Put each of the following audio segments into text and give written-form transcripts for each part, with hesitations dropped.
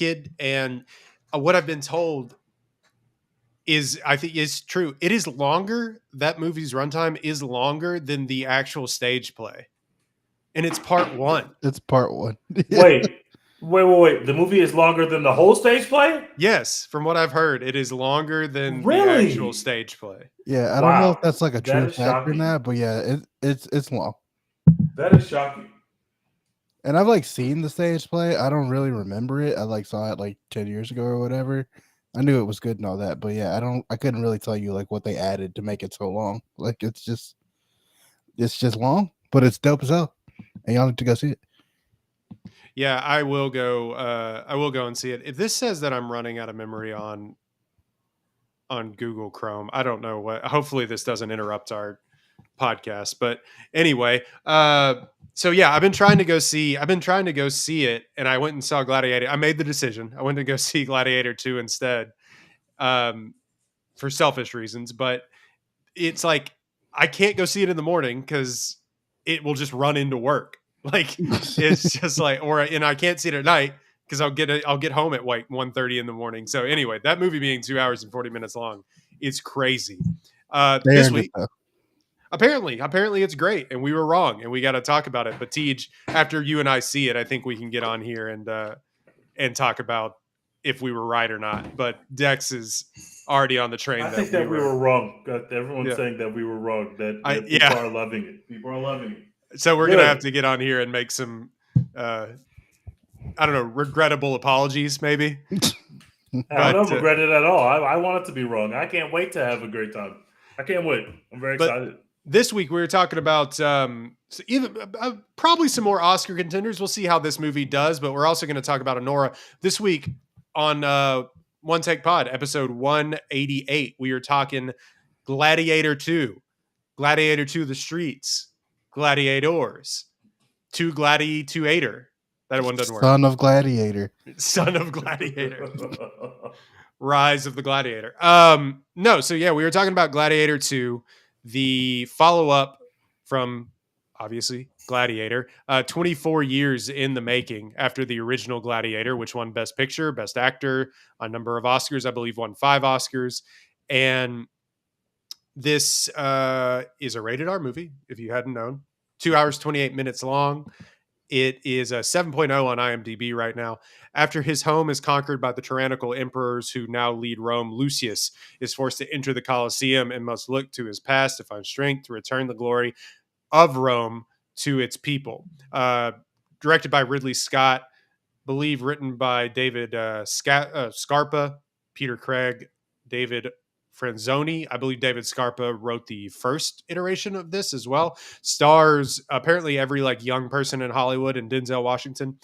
wicked. And what I've been told is, I think it's true. It is longer. That movie's runtime is longer than the actual stage play. And it's part one. It's part one. Wait. The movie is longer than the whole stage play? Yes, from what I've heard, it is longer than the actual Really? stage play. Yeah, I don't know if Wow. that's like a That true is fact or shocking. not, but yeah, it's long. That is shocking. And I've like seen the stage play. I don't really remember it. I like saw it like 10 years ago or whatever. I knew it was good and all that, but yeah, I couldn't really tell you like what they added to make it so long. Like it's just long, but it's dope as hell. And y'all need to go see it. Yeah, I will go. I will go and see it. If this says that I'm running out of memory on Google Chrome, I don't know what. Hopefully, this doesn't interrupt our podcast. But anyway, so yeah, I've been trying to go see it, and I went and saw Gladiator. I made the decision. I went to go see Gladiator 2 instead, for selfish reasons. But it's like I can't go see it in the morning because it will just run into work. Like it's just like, and I can't see it at night because I'll get home at like 1:30 in the morning. So anyway, that movie being 2 hours and 40 minutes long, it's crazy. They This earned it week, though. apparently it's great, and we were wrong, and we got to talk about it. But Tej, after you and I see it, I think we can get on here and talk about if we were right or not. But Dex is already on the train. I think that we were wrong. Everyone's Yeah. saying that we were wrong. That people Yeah. are loving it. People are loving it. So we're gonna have Good. to get on here and make some, I don't know, regrettable apologies, maybe. I don't But regret it at all. I want it to be wrong. I can't wait to have a great time. I can't wait. I'm very but excited. this week we were talking about probably some more Oscar contenders. We'll see how this movie does, but we're also going to talk about Anora this week on One Take Pod, episode 188. We are talking Gladiator 2, Gladiator 2: The Streets, Gladiators, Two Gladiator. That one doesn't work. Son of Gladiator. Son of Gladiator. Rise of the Gladiator. No, so yeah, we were talking about Gladiator 2, the follow-up from obviously Gladiator, 24 years in the making after the original Gladiator, which won Best Picture, Best Actor, a number of Oscars, I believe won 5 Oscars. And this is a rated R movie, if you hadn't known. 2 hours, 28 minutes long. It is a 7.0 on IMDb right now. After his home is conquered by the tyrannical emperors who now lead Rome, Lucius is forced to enter the Colosseum and must look to his past to find strength to return the glory of Rome to its people. Directed by Ridley Scott, believe written by David Scarpa, Peter Craig, David Franzoni. I believe David Scarpa wrote the first iteration of this as well. Stars apparently every like young person in Hollywood and Denzel Washington.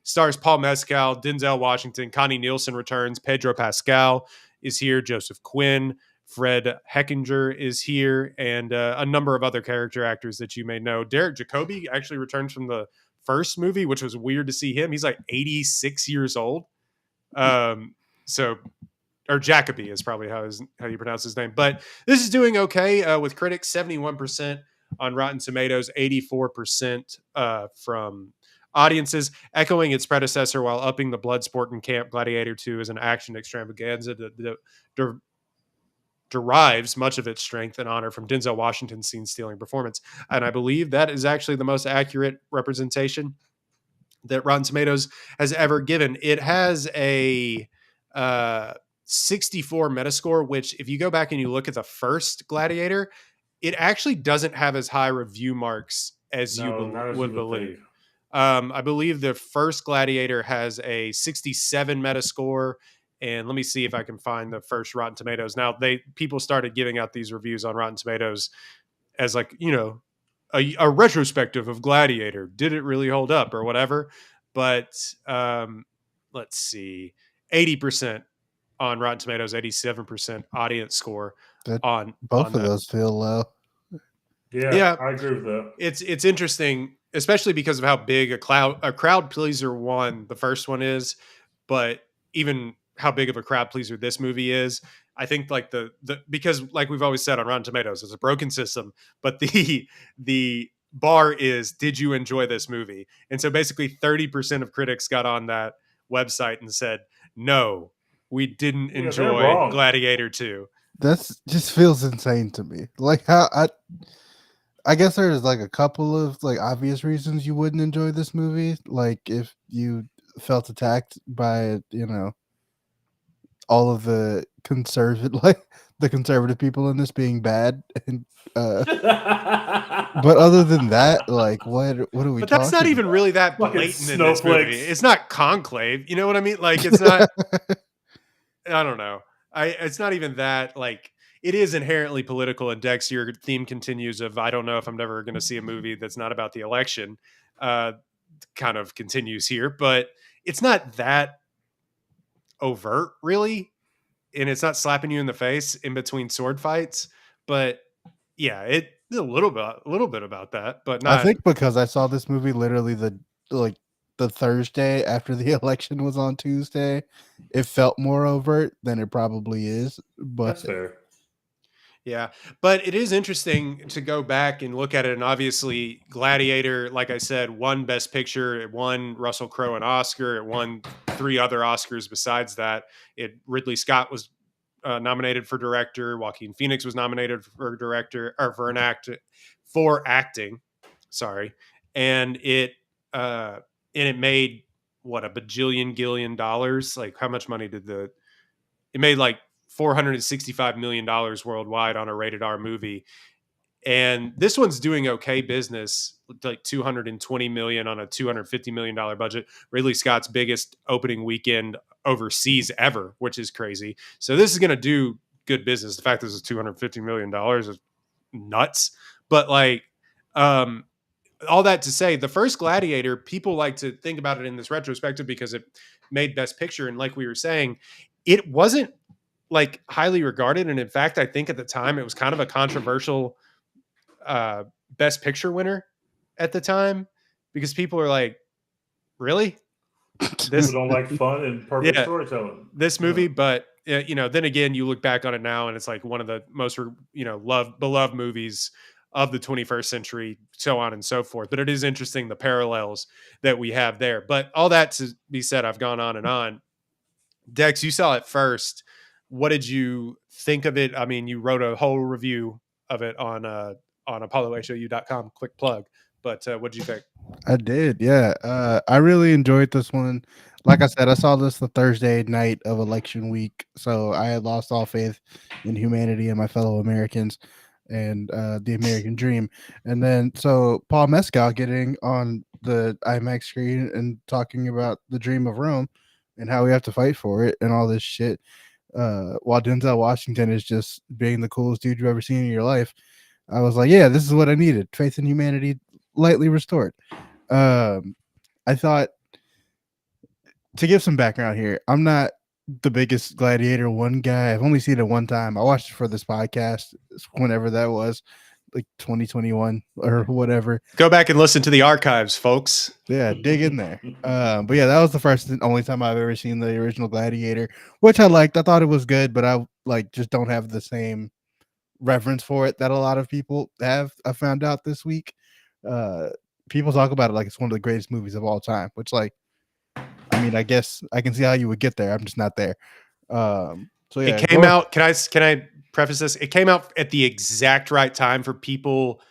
Stars Paul Mescal, Denzel Washington, Connie Nielsen returns, Pedro Pascal is here, Joseph Quinn, Fred Heckinger is here, and a number of other character actors that you may know. Derek Jacobi actually returns from the first movie, which was weird to see him. He's like 86 years old. Or Jacoby is probably how you pronounce his name. But this is doing okay with critics, 71% on Rotten Tomatoes, 84% from audiences, echoing its predecessor while upping the blood sport in camp. Gladiator 2 is an action extravaganza that derives much of its strength and honor from Denzel Washington's scene-stealing performance. And I believe that is actually the most accurate representation that Rotten Tomatoes has ever given. It has a 64 Metascore, which if you go back and you look at the first Gladiator, it actually doesn't have as high review marks as would believe. I believe the first Gladiator has a 67 Metascore. And let me see if I can find the first Rotten Tomatoes. Now, people started giving out these reviews on Rotten Tomatoes as like, a retrospective of Gladiator. Did it really hold up or whatever? But let's see, 80% on Rotten Tomatoes, 87% audience score on both of those feel low. Yeah, I agree with that. It's interesting, especially because of how big a crowd pleaser one the first one is, but even how big of a crowd pleaser this movie is. I think like the because like we've always said on Rotten Tomatoes, it's a broken system, but the bar is, did you enjoy this movie? And so basically 30% of critics got on that website and said, "No, we didn't Yeah, they're enjoy wrong. Gladiator 2." That's just feels insane to me. Like how I guess there's like a couple of like obvious reasons you wouldn't enjoy this movie. Like if you felt attacked by all of the conservative like the conservative people in this being bad and but other than that, like what are we But that's not talking even really that Fucking blatant in this movie. snowflakes. It's not Conclave. You know what I mean? Like it's not. I don't know. It's not even that. Like it is inherently political. And Dex, your theme continues of I don't know if I'm never going to see a movie that's not about the election. Kind of continues here, but it's not that overt, really, and it's not slapping you in the face in between sword fights. But yeah, it a little bit about that, but I not. think because I saw this movie literally like the Thursday after the election was on Tuesday, it felt more overt than it probably is. But That's fair. Yeah, but it is interesting to go back and look at it. And obviously, Gladiator, like I said, won Best Picture. It won Russell Crowe an Oscar. It won 3 other Oscars besides that. Ridley Scott was nominated for director. Joaquin Phoenix was nominated for director or for acting. Sorry, and it made what, a bajillion gillion dollars. Like how much money did it made like $465 million worldwide on a rated R movie. And this one's doing okay business, like 220 million on a $250 million budget. Ridley Scott's biggest opening weekend overseas ever, which is crazy. So this is going to do good business. The fact this is $250 million is nuts. But like, all that to say, the first Gladiator, people like to think about it in this retrospective because it made Best Picture. And like we were saying, it wasn't like highly regarded. And in fact, I think at the time it was kind of a controversial Best Picture winner at the time because people are like, really? People This, don't like fun and perfect yeah, storytelling. this movie, but then again, you look back on it now, and it's like one of the most beloved movies of the 21st century, so on and so forth. But it is interesting the parallels that we have there. But all that to be said, I've gone on and on. Dex, you saw it first. What did you think of it? I mean, you wrote a whole review of it on ApolloHOU.com. Quick plug. But what did you think? I did, yeah. I really enjoyed this one. Like I said, I saw this the Thursday night of election week, so I had lost all faith in humanity and my fellow Americans and the American dream. And then so Paul Mescal getting on the IMAX screen and talking about the dream of Rome and how we have to fight for it and all this shit. While Denzel Washington is just being the coolest dude you've ever seen in your life. I was like, yeah, this is what I needed. Faith in humanity lightly restored. I thought, to give some background here, I'm not the biggest Gladiator 1 guy. I've only seen it one time. I watched it for this podcast whenever that was, like 2021 or whatever. Go back and listen to the archives, folks. Yeah, dig in there. But yeah, that was the first and only time I've ever seen the original Gladiator, which I liked. I thought it was good, but I like just don't have the same reverence for it that a lot of people have. I found out this week. People talk about it like it's one of the greatest movies of all time, which, like, I mean, I guess I can see how you would get there. I'm just not there. So yeah, It came out. Can I preface this? It came out at the exact right time for people,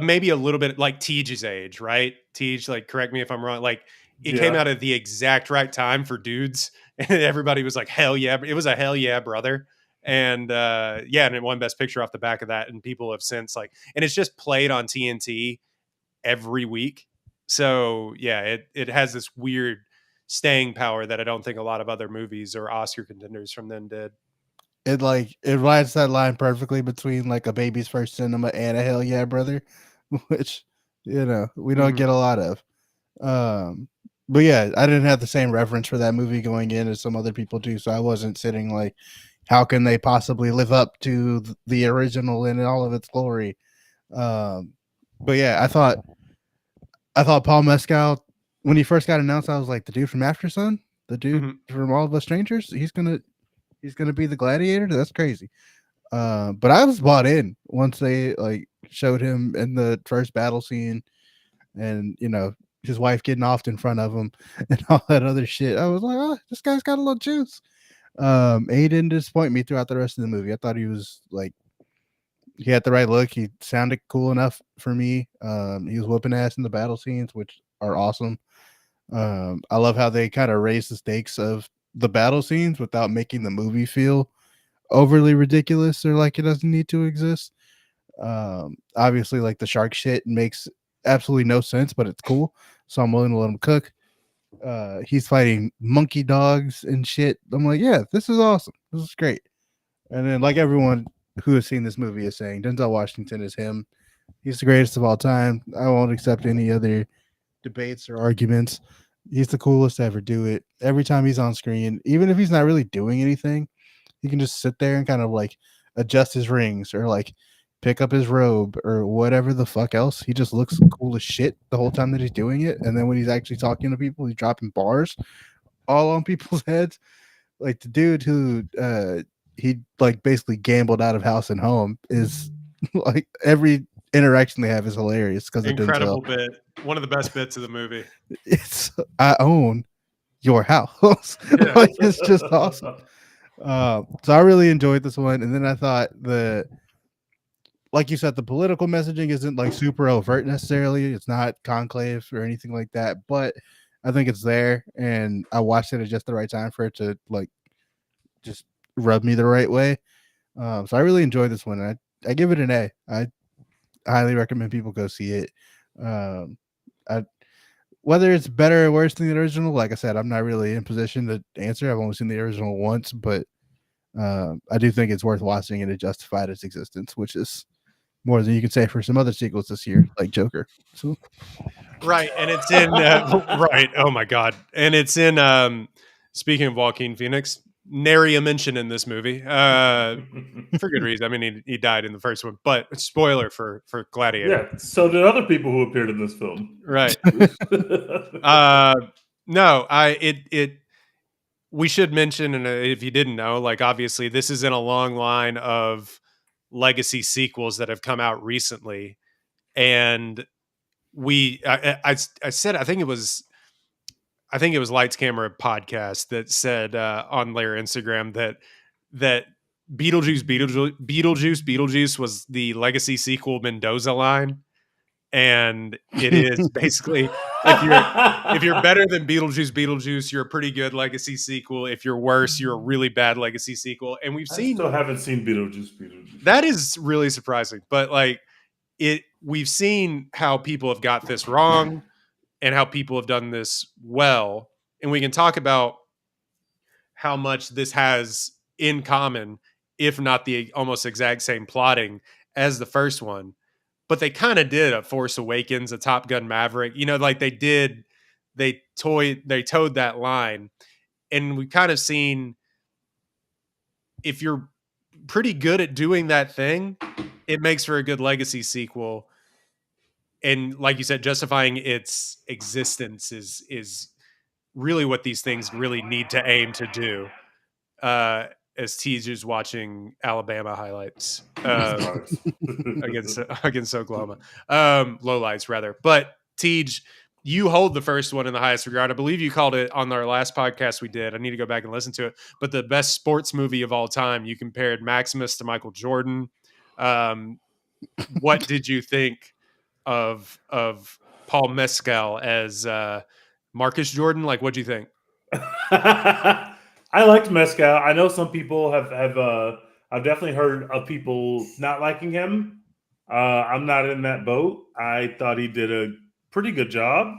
maybe a little bit like Tej's age, right? Tej, like, correct me if I'm wrong. Like, it came out at the exact right time for dudes, and everybody was like, "Hell yeah!" It was a hell yeah, brother. And and it won Best Picture off the back of that. And people have since and it's just played on TNT every week. So yeah, it has this weird staying power that I don't think a lot of other movies or Oscar contenders from then did. It rides that line perfectly between like a baby's first cinema and a hell yeah, brother, which we don't get a lot of. But yeah, I didn't have the same reference for that movie going in as some other people do, so I wasn't sitting like, how can they possibly live up to the original in all of its glory? But yeah, I thought Paul Mescal, when he first got announced, I was like, the dude from After Sun, the dude from All of Us Strangers, he's gonna be the Gladiator. That's crazy. But I was bought in once they like showed him in the first battle scene, and his wife getting offed in front of him and all that other shit. I was like, oh, this guy's got a little juice. And he didn't disappoint me throughout the rest of the movie. I thought he was like, he had the right look. He sounded cool enough for me. He was whooping ass in the battle scenes, which are awesome. I love how they kind of raise the stakes of the battle scenes without making the movie feel overly ridiculous or like it doesn't need to exist. Obviously, like the shark shit makes absolutely no sense, but it's cool. So I'm willing to let him cook. He's fighting monkey dogs and shit. I'm like, yeah, this is awesome. This is great. And then, like everyone who has seen this movie is saying, Denzel Washington is him. He's the greatest of all time. I won't accept any other debates or arguments. He's the coolest to ever do it. Every time he's on screen, even if he's not really doing anything, he can just sit there and kind of like adjust his rings or like pick up his robe or whatever the fuck else. He just looks cool as shit the whole time that he's doing it. And then when he's actually talking to people, he's dropping bars all on people's heads. Like the dude who he like basically gambled out of house and home is like every interaction they have is hilarious because of Incredible Denzel. bit. One of the best bits of the movie. It's I own your house. Yeah. Like it's just awesome. So I really enjoyed this one, and then I thought like you said, the political messaging isn't like super overt necessarily. It's not conclave or anything like that, but I think it's there, and I watched it at just the right time for it to like just rub me the right way. So I really enjoyed this one. I give it an A. I highly recommend people go see it. I Whether it's better or worse than the original, like I said, I'm not really in position to answer. I've only seen the original once, but I do think it's worth watching and it justified its existence, which is more than you can say for some other sequels this year, like Joker. So Right, and it's in right. Oh my god, and it's in. Speaking of Joaquin Phoenix, nary a mention in this movie for good reason. I mean, he died in the first one, but spoiler for Gladiator. Yeah. So did other people who appeared in this film. Right. No, we should mention, and if you didn't know, like obviously this is in a long line of legacy sequels that have come out recently, and I said I think it was Lights Camera Podcast that said on their Instagram that Beetlejuice was the legacy sequel Mendoza line, and it is basically if you're better than Beetlejuice, you're a pretty good legacy sequel. If you're worse, you're a really bad legacy sequel. And we've I seen still haven't seen Beetlejuice. that is really surprising, but like we've seen how people have got this wrong and how people have done this well, and we can talk about how much this has in common, if not the almost exact same plotting as the first one. But they kind of did a Force Awakens, a Top Gun Maverick, like they towed that line. And we kind of seen, if you're pretty good at doing that thing, it makes for a good legacy sequel. And like you said, justifying its existence is really what these things really need to aim to do. As teasers watching Alabama highlights against Oklahoma, lowlights rather. But Tej, you hold the first one in the highest regard. I believe you called it on our last podcast we did. I need to go back and listen to it. But the best sports movie of all time, you compared Maximus to Michael Jordan. What did you think of Paul Mescal as Marcus Jordan? Like, what do you think? I liked Mescal. I know some people have I've definitely heard of people not liking him. I'm not in that boat. I thought he did a pretty good job.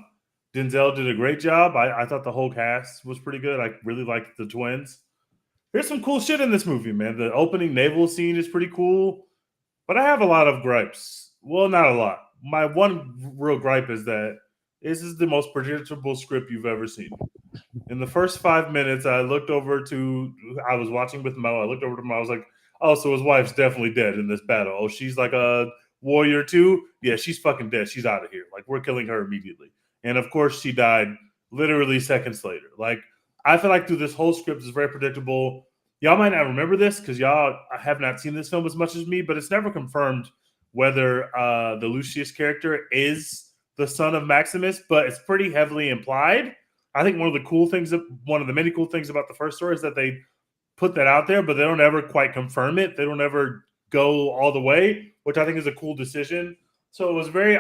Denzel did a great job. I thought the whole cast was pretty good. I really liked the twins. There's some cool shit in this movie, man. The opening naval scene is pretty cool, but I have a lot of gripes. Well, not a lot. My one real gripe is that this is the most predictable script you've ever seen. In the first 5 minutes, I was watching with Mo. I looked over to Mo. I was like, oh, so his wife's definitely dead in this battle. Oh, she's like a warrior too? Yeah, she's fucking dead. She's out of here. Like, we're killing her immediately. And of course, she died literally seconds later. Like, I feel like through this whole script is very predictable. Y'all might not remember this because y'all have not seen this film as much as me, but it's never confirmed whether the Lucius character is the son of Maximus, but it's pretty heavily implied. I think one of the many cool things about the first story is that they put that out there, but they don't ever quite confirm it. They don't ever go all the way, which I think is a cool decision. So it was very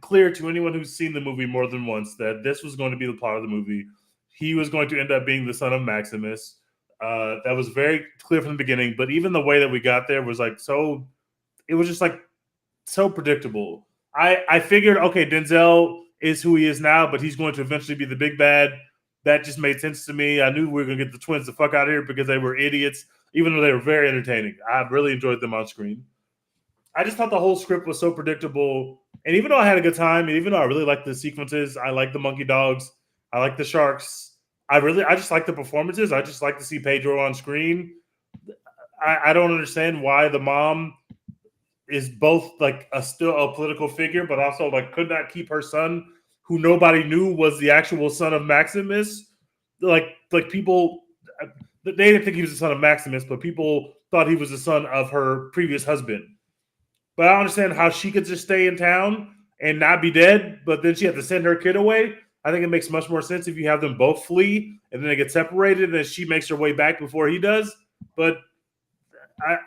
clear to anyone who's seen the movie more than once that this was going to be the plot of the movie. He was going to end up being the son of Maximus. That was very clear from the beginning. But even the way that we got there was like so. It was just like so predictable. I figured, okay, Denzel is who he is now, but he's going to eventually be the big bad. That just made sense to me. I knew we were going to get the twins the fuck out of here because they were idiots, even though they were very entertaining. I really enjoyed them on screen. I just thought the whole script was so predictable. And even though I had a good time, and even though I really liked the sequences, I like the monkey dogs, I like the sharks. I just like the performances. I just like to see Pedro on screen. I don't understand why the mom is both like still a political figure, but also like could not keep her son, who nobody knew was the actual son of Maximus. Like people, they didn't think he was the son of Maximus, but people thought he was the son of her previous husband. But I don't understand how she could just stay in town and not be dead, but then she had to send her kid away. I think it makes much more sense if you have them both flee and then they get separated and then she makes her way back before he does. But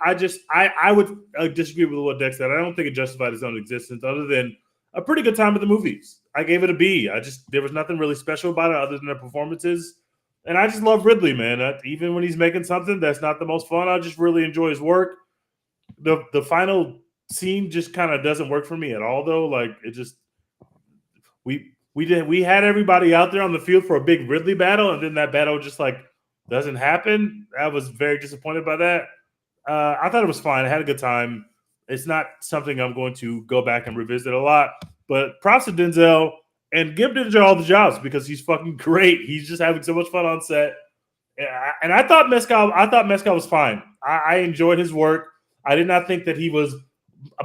I would disagree with what Dex said. I don't think it justified his own existence other than a pretty good time at the movies. I gave it a B. There was nothing really special about it other than the performances. And I just love Ridley, man. Even when he's making something that's not the most fun, I just really enjoy his work. The final scene just kind of doesn't work for me at all, though. Like it just we had everybody out there on the field for a big Ridley battle, and then that battle just like doesn't happen. I was very disappointed by that. I thought it was fine. I had a good time. It's not something I'm going to go back and revisit a lot. But props to Denzel and give Denzel all the jobs because he's fucking great. He's just having so much fun on set. And I thought Mescal was fine. I enjoyed his work. I did not think that he was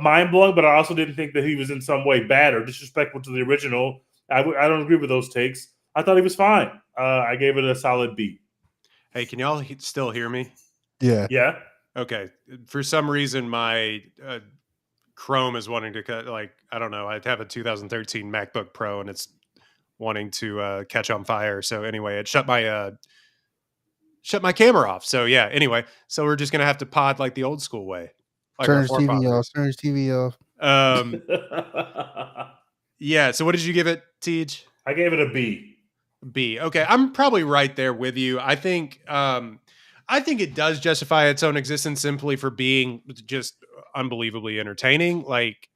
mind blowing, but I also didn't think that he was in some way bad or disrespectful to the original. I don't agree with those takes. I thought he was fine. I gave it a solid B. Hey, can y'all still hear me? Yeah. Yeah. Okay. For some reason, my Chrome is wanting to cut. Like, I don't know. I have a 2013 MacBook Pro, and it's wanting to catch on fire. So anyway, it shut my camera off. So yeah. Anyway, so we're just gonna have to pod like the old school way. Like Turn his TV off. Turn his TV off. Yeah. So what did you give it, Tej? I gave it a B. B. Okay, I'm probably right there with you. I think it does justify its own existence simply for being just unbelievably entertaining. Like,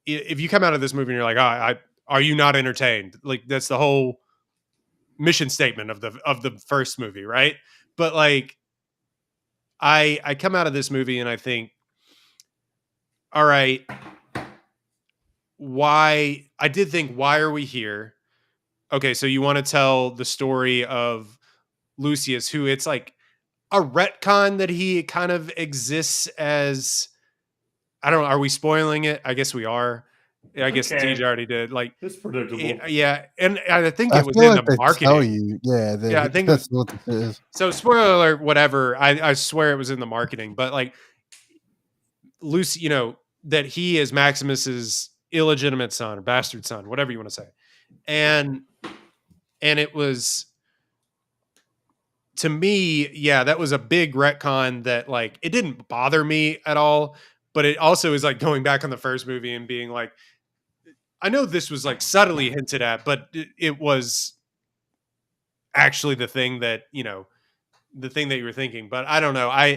if you come out of this movie and you're like, are you not entertained? Like, that's the whole mission statement of the first movie, right? But like, I come out of this movie and I think, all right, why are we here? Okay, so you want to tell the story of Lucius, who it's like a retcon that he kind of exists as. I don't know. Are we spoiling it? I guess we are. I guess TJ already did. Like, it's predictable. Yeah, and I think it was feel in like the they marketing. tell you, I think that's what this is. So spoiler alert, whatever. I swear it was in the marketing, but like Lucy, that he is Maximus's illegitimate son or bastard son, whatever you want to say, and it was. To me, yeah, that was a big retcon that like it didn't bother me at all, but it also is like going back on the first movie and being like, I know this was like subtly hinted at, but it was actually the thing that you were thinking. But I don't know,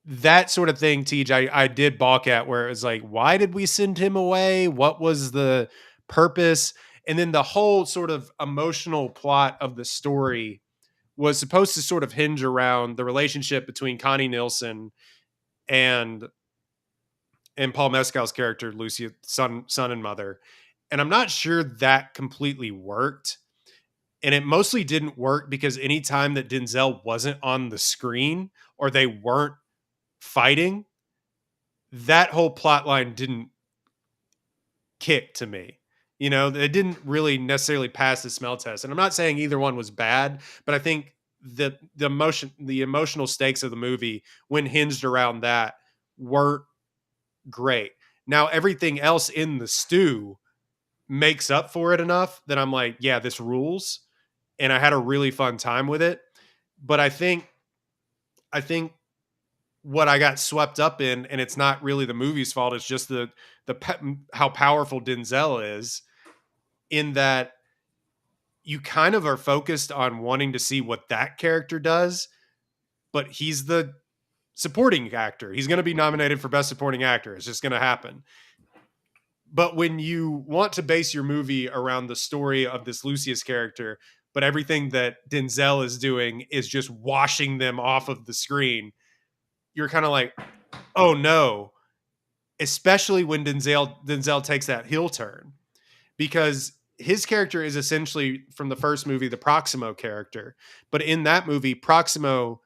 that sort of thing, TJ, I did balk at, where it was like, why did we send him away? What was the purpose? And then the whole sort of emotional plot of the story was supposed to sort of hinge around the relationship between Connie Nielsen and Paul Mescal's character, Lucy, son and mother. And I'm not sure that completely worked. And it mostly didn't work because anytime that Denzel wasn't on the screen or they weren't fighting, that whole plot line didn't kick to me. It didn't really necessarily pass the smell test. And I'm not saying either one was bad, but I think the emotional stakes of the movie when hinged around that weren't great. Now everything else in the stew makes up for it enough that I'm like, yeah, this rules. And I had a really fun time with it. But I think what I got swept up in, and it's not really the movie's fault, it's just how powerful Denzel is, in that you kind of are focused on wanting to see what that character does, but he's the supporting actor. He's going to be nominated for Best Supporting Actor. It's just going to happen. But when you want to base your movie around the story of this Lucius character, but everything that Denzel is doing is just washing them off of the screen, you're kind of like, oh no. Especially when Denzel takes that heel turn, because his character is essentially from the first movie the Proximo character, but in that movie Proximo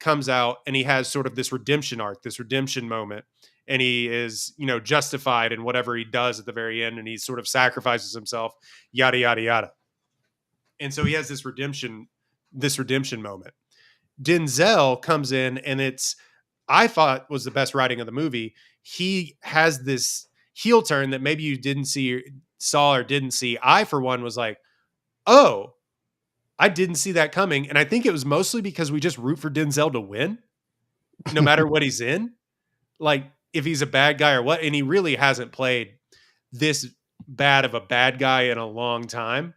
comes out and he has sort of this redemption arc, this redemption moment, and he is, justified in whatever he does at the very end, and he sort of sacrifices himself, yada yada yada. And so he has this redemption moment. Denzel comes in, and I thought was the best writing of the movie. He has this heel turn that maybe you saw or didn't see. I, for one, was like, oh, I didn't see that coming. And I think it was mostly because we just root for Denzel to win, no matter what he's in. Like, if he's a bad guy or what. And he really hasn't played this bad of a bad guy in a long time.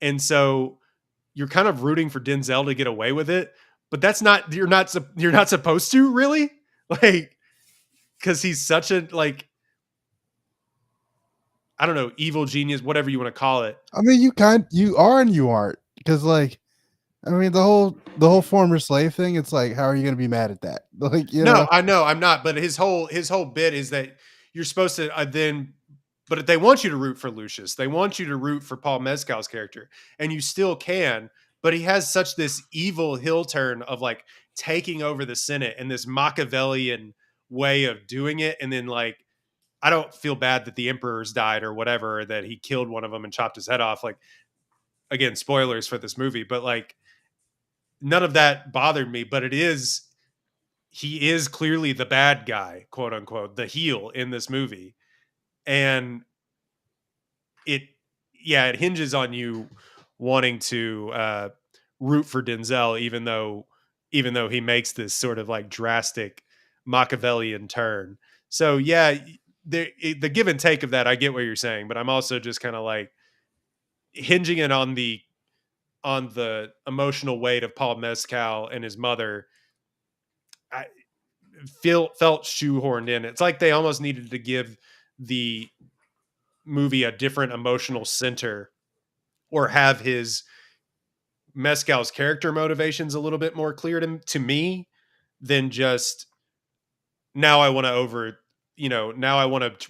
And so you're kind of rooting for Denzel to get away with it. But you're not supposed to, really, like, because he's such a, like, I don't know, evil genius, whatever you want to call it. I mean, you are and you aren't, because, like, I mean, the whole former slave thing. It's like, how are you going to be mad at that? Like, No, I know I'm not. But his whole bit is that you're supposed to but they want you to root for Lucius. They want you to root for Paul Mescal's character, and you still can. But he has such this evil heel turn of, like, taking over the Senate and this Machiavellian way of doing it. And then, like, I don't feel bad that the emperors died or whatever, that he killed one of them and chopped his head off. Like, again, spoilers for this movie, but, like, none of that bothered me. But he is clearly the bad guy, quote unquote, the heel in this movie. And it hinges on you wanting to root for Denzel, even though he makes this sort of, like, drastic Machiavellian turn. So yeah, the give and take of that, I get what you're saying, but I'm also just kind of like hinging it on the emotional weight of Paul Mescal and his mother. I felt shoehorned in. It's like they almost needed to give the movie a different emotional center, or have his Mescal's character motivations a little bit more clear to me than just, now I want to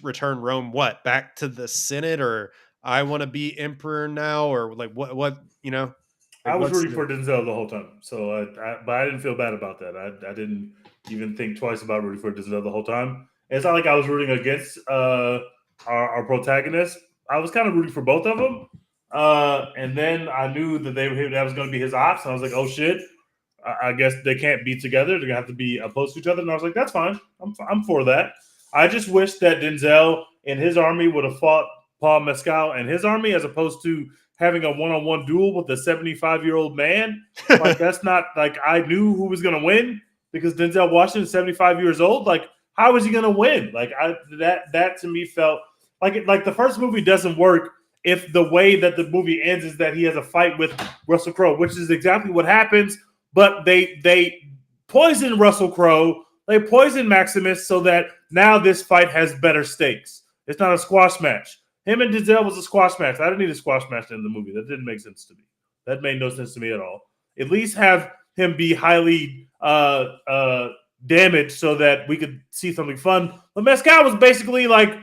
return Rome, back to the Senate, or I want to be emperor now, or like what like, I was rooting for Denzel the whole time, so but I didn't feel bad about that. I didn't even think twice about rooting for Denzel the whole time. And it's not like I was rooting against our protagonist. I was kind of rooting for both of them, and then I knew that that was going to be his ops, and I was like, oh shit. I guess they can't be together. They're gonna have to be opposed to each other. And I was like, that's fine. I'm for that. I just wish that Denzel and his army would have fought Paul Mescal and his army, as opposed to having a one-on-one duel with a 75-year-old man. Like, that's not, like, I knew who was gonna win because Denzel Washington is 75 years old. Like, how is he gonna win? Like, that to me felt like the first movie doesn't work if the way that the movie ends is that he has a fight with Russell Crowe, which is exactly what happens. But they poison Russell Crowe, they poison Maximus, so that now this fight has better stakes. It's not a squash match. Him and Denzel was a squash match. I didn't need a squash match in the movie. That didn't make sense to me. That made no sense to me at all. At least have him be highly damaged so that we could see something fun. But Mescal was basically, like,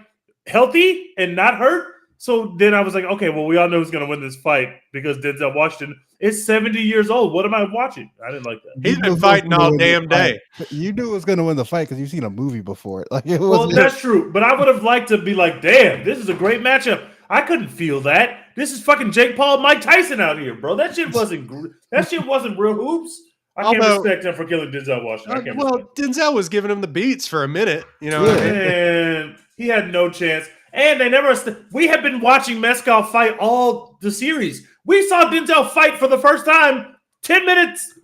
healthy and not hurt. So then I was like, okay, well, we all know who's going to win this fight because Denzel Washington is 70 years old. What am I watching? I didn't like that. He's been fighting all damn day. You knew it was going to win the fight because you've seen a movie before it. Like, well, that's true. But I would have liked to be like, damn, this is a great matchup. I couldn't feel that. This is fucking Jake Paul, Mike Tyson out here, bro. That shit wasn't real hoops. I can't respect him for killing Denzel Washington. Denzel was giving him the beats for a minute. And He had no chance. And they never. We have been watching Mescal fight all the series. We saw Denzel fight for the first time 10 minutes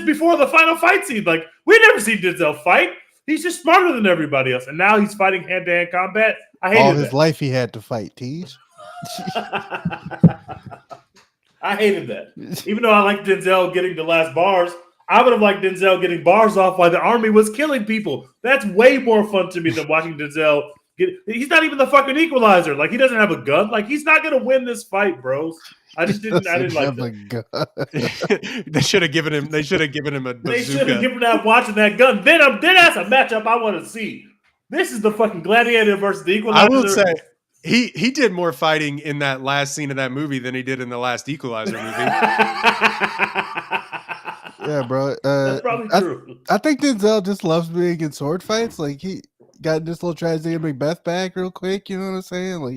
before the final fight scene. Like, we never seen Denzel fight. He's just smarter than everybody else. And now he's fighting hand-to-hand combat. I hated All his that. life he had to fight, Teach. I hated that. Even though I like Denzel getting the last bars, I would have liked Denzel getting bars off while the army was killing people. That's way more fun to me than watching Denzel get. He's not even the fucking equalizer. Like, he doesn't have a gun. Like, he's not gonna win this fight, bros. I just didn't. I didn't like that. They should have given him. They should have given him a bazooka. They should have given that watching that gun. Then that's a matchup I want to see. This is the fucking Gladiator versus the Equalizer. I will say he did more fighting in that last scene of that movie than he did in the last Equalizer movie. Yeah, bro. That's probably true. I think Denzel just loves being in sword fights. Like, he got this little tragedy of Macbeth back real quick. You know what I'm saying? Like,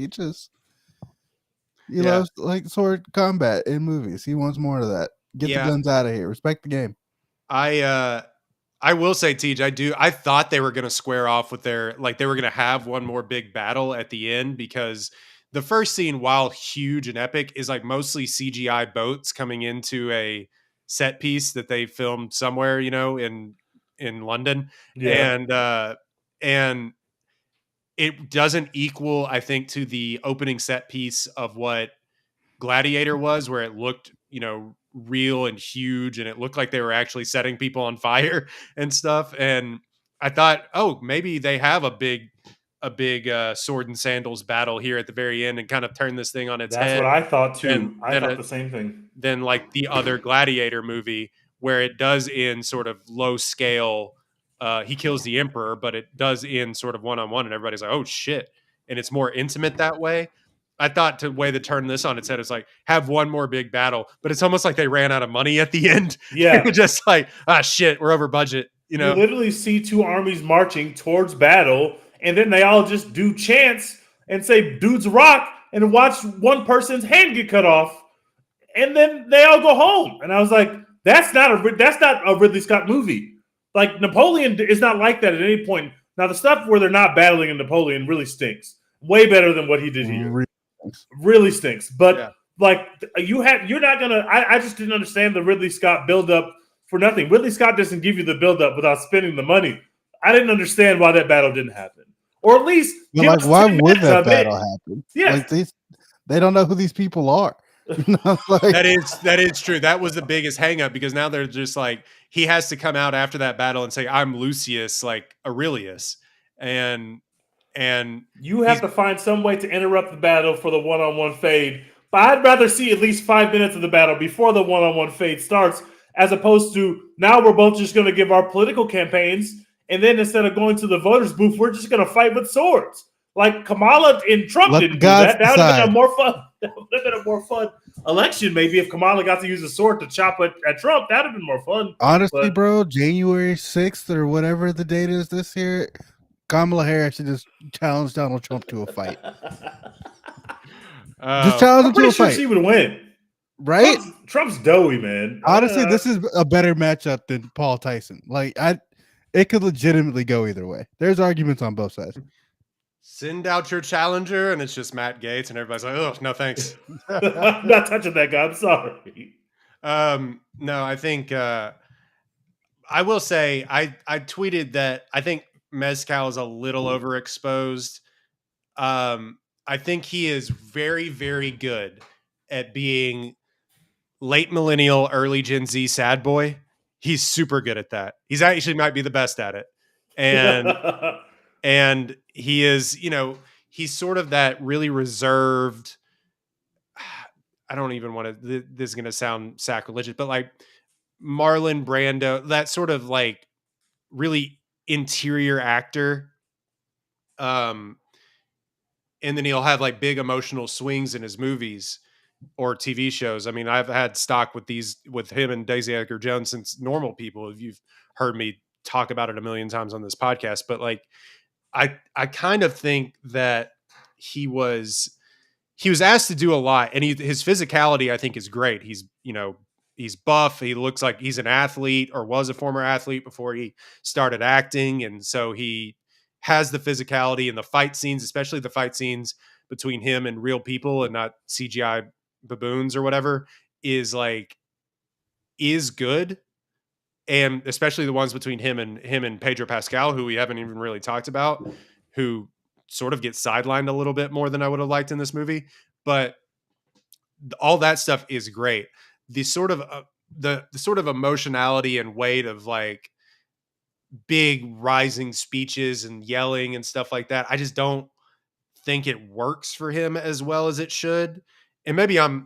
he loves like sword combat in movies. He wants more of that. Get the guns out of here. Respect the game. I will say, Tej, I thought they were going to square off with they were going to have one more big battle at the end, because the first scene, while huge and epic, is like mostly CGI boats coming into a set piece that they filmed somewhere, in London. Yeah. And it doesn't equal, I think, to the opening set piece of what Gladiator was, where it looked, real and huge, and it looked like they were actually setting people on fire and stuff. And I thought, oh, maybe they have a big sword and sandals battle here at the very end and kind of turn this thing on its head. That's what I thought too. I thought the same thing. Then like the other Gladiator movie, where it does end sort of low scale. He kills the emperor, but it does end sort of one-on-one, and everybody's like, oh shit. And it's more intimate that way. I thought the way to turn this on its head is like have one more big battle, but it's almost like they ran out of money at the end. Yeah. They were just like, shit, we're over budget. You literally see two armies marching towards battle, and then they all just do chants and say dudes rock and watch one person's hand get cut off, and then they all go home. And I was like, that's not a Ridley Scott movie. Like, Napoleon is not like that at any point. Now, the stuff where they're not battling in Napoleon really stinks. Way better than what he did here. Really stinks. But like, you're not gonna. I just didn't understand the Ridley Scott buildup for nothing. Ridley Scott doesn't give you the buildup without spending the money. I didn't understand why that battle didn't happen, or at least why would that battle happen? Yeah, like they don't know who these people are. That is true. That was the biggest hang up, because now they're just like, he has to come out after that battle and say, I'm Lucius, like Aurelius, and you have to find some way to interrupt the battle for the one-on-one fade. But I'd rather see at least 5 minutes of the battle before the one-on-one fade starts, as opposed to now we're both just going to give our political campaigns, and then instead of going to the voters' booth, we're just going to fight with swords. Like Kamala and Trump didn't do that. That would have been a more fun. That would have been a more fun election. Maybe if Kamala got to use a sword to chop at Trump, that would have been more fun. Honestly, bro, January 6th or whatever the date is this year, Kamala Harris should just challenge Donald Trump to a fight. Just challenge him to a fight. She would win, right? Trump's doughy, man. Honestly, this is a better matchup than Paul Tyson. Like, it could legitimately go either way. There's arguments on both sides. Send out your challenger, and it's just Matt Gaetz, and everybody's like, oh, no, thanks. I'm not touching that guy. I'm sorry. No, I think I will say I tweeted that I think Mezcal is a little overexposed. I think he is very, very good at being late millennial, early Gen Z sad boy. He's super good at that. He's actually might be the best at it. And he is, he's sort of that really reserved. I don't even want to, this is going to sound sacrilegious, but like Marlon Brando, that sort of like really interior actor. And then he'll have like big emotional swings in his movies or TV shows. I mean, I've had stock with him and Daisy Edgar Jones since Normal People. If you've heard me talk about it a million times on this podcast, but like, I kind of think that he was asked to do a lot, and his physicality, I think, is great. He's buff. He looks like he's an athlete or was a former athlete before he started acting. And so he has the physicality, and the fight scenes, especially the fight scenes between him and real people and not CGI baboons or whatever, is good. And especially the ones between him and Pedro Pascal, who we haven't even really talked about, who sort of gets sidelined a little bit more than I would have liked in this movie. But all that stuff is great. The sort of the sort of emotionality and weight of like big rising speeches and yelling and stuff like that, I just don't think it works for him as well as it should. And maybe I'm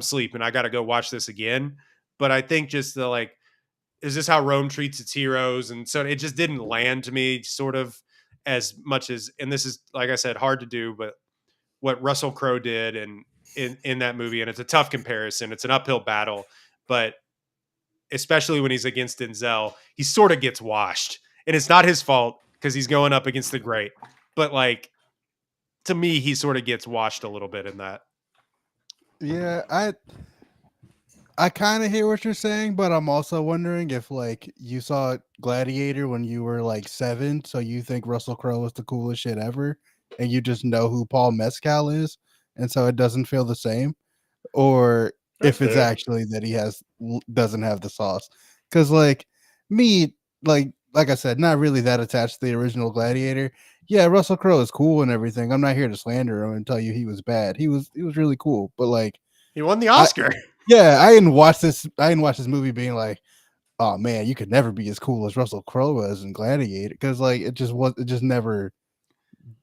sleeping. I got to go watch this again. But I think just the like, is this how Rome treats its heroes? And so it just didn't land to me sort of as much as, and this is, like I said, hard to do, but what Russell Crowe did and in that movie. And it's a tough comparison. It's an uphill battle, but especially when he's against Denzel, he sort of gets washed, and it's not his fault because he's going up against the great, but like, to me, he sort of gets washed a little bit in that. Yeah, I kind of hear what you're saying, but I'm also wondering if like you saw Gladiator when you were like 7, so you think Russell Crowe was the coolest shit ever, and you just know who Paul Mescal is, and so it doesn't feel the same, or That's if it's fair. actually that he doesn't have the sauce. Because like me, like I said, not really that attached to the original Gladiator. Yeah, Russell Crowe is cool and everything. I'm not here to slander him and tell you he was bad. He was really cool, but like He won the I Oscar. yeah, I didn't watch this. I didn't watch this movie being like, "Oh man, you could never be as cool as Russell Crowe was in Gladiator," because like it just was. It just never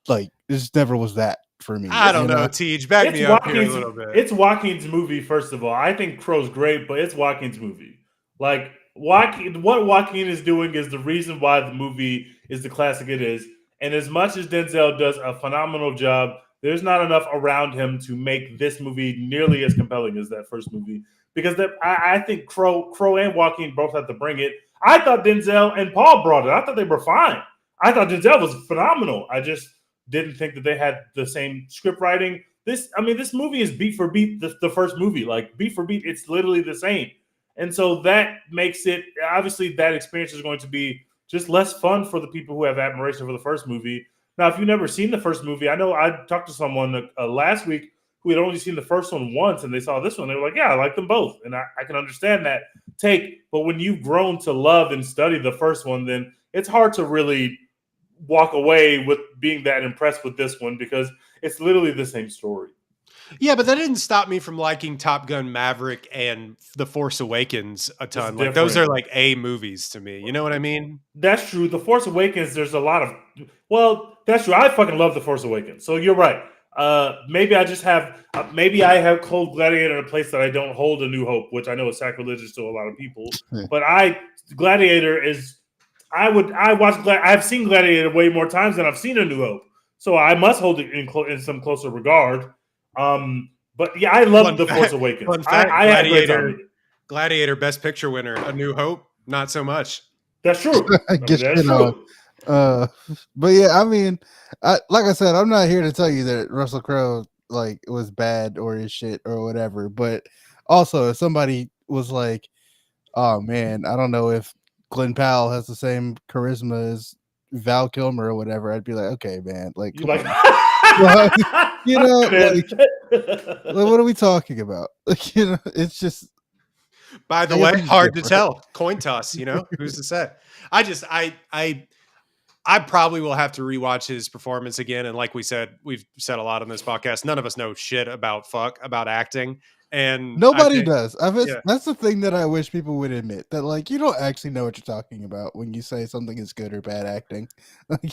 like it just never was that for me. I don't You know, know? Tej. Back It's me up here a little bit. Joaquin's movie. First of all, I think Crow's great, but it's Joaquin's movie. Like Joaquin, what Joaquin is doing is the reason why the movie is the classic it is. And as much as Denzel does a phenomenal job, there's not enough around him to make this movie nearly as compelling as that first movie. Because I think Crow and Joaquin both have to bring it. I thought Denzel and Paul brought it. I thought they were fine. I thought Denzel was phenomenal. I just didn't think that they had the same script writing. This movie is beat for beat the first movie. Like beat for beat, it's literally the same. And so that makes it, obviously that experience is going to be just less fun for the people who have admiration for the first movie. Now, if you've never seen the first movie, I know I talked to someone last week who had only seen the first one once and they saw this one. They were like, yeah, I like them both. And I can understand that take. But when you've grown to love and study the first one, then it's hard to really walk away with being that impressed with this one because it's literally the same story. Yeah, but that didn't stop me from liking Top Gun Maverick and The Force Awakens a ton. Like those are like A movies to me. You know what I mean? That's true. The Force Awakens, there's a lot of that's true. I fucking love The Force Awakens. So you're right. Maybe I just have maybe I have hold Gladiator in a place that I don't hold A New Hope, which I know is sacrilegious to a lot of people. But Gladiator is I've seen Gladiator way more times than I've seen A New Hope. So I must hold it in some closer regard. But yeah, I love The Force Awakens. Fun fact, I had a great time with it. Gladiator Best Picture winner, A New Hope, not so much. That's true. That's true. But yeah, I mean, like I said, I'm not here to tell you that Russell Crowe like was bad or his shit or whatever. But also, if somebody was like, "Oh man, I don't know if Glenn Powell has the same charisma as Val Kilmer or whatever," I'd be like, "Okay, man, like, come on." Like, you know, like, what are we talking about? Like, you know, it's just. By the way, hard to tell. Coin toss, you know, who's to say? I probably will have to rewatch his performance again. And like we said, we've said a lot on this podcast. None of us know shit about acting. And nobody does. That's the thing that I wish people would admit, that like you don't actually know what you're talking about when you say something is good or bad acting.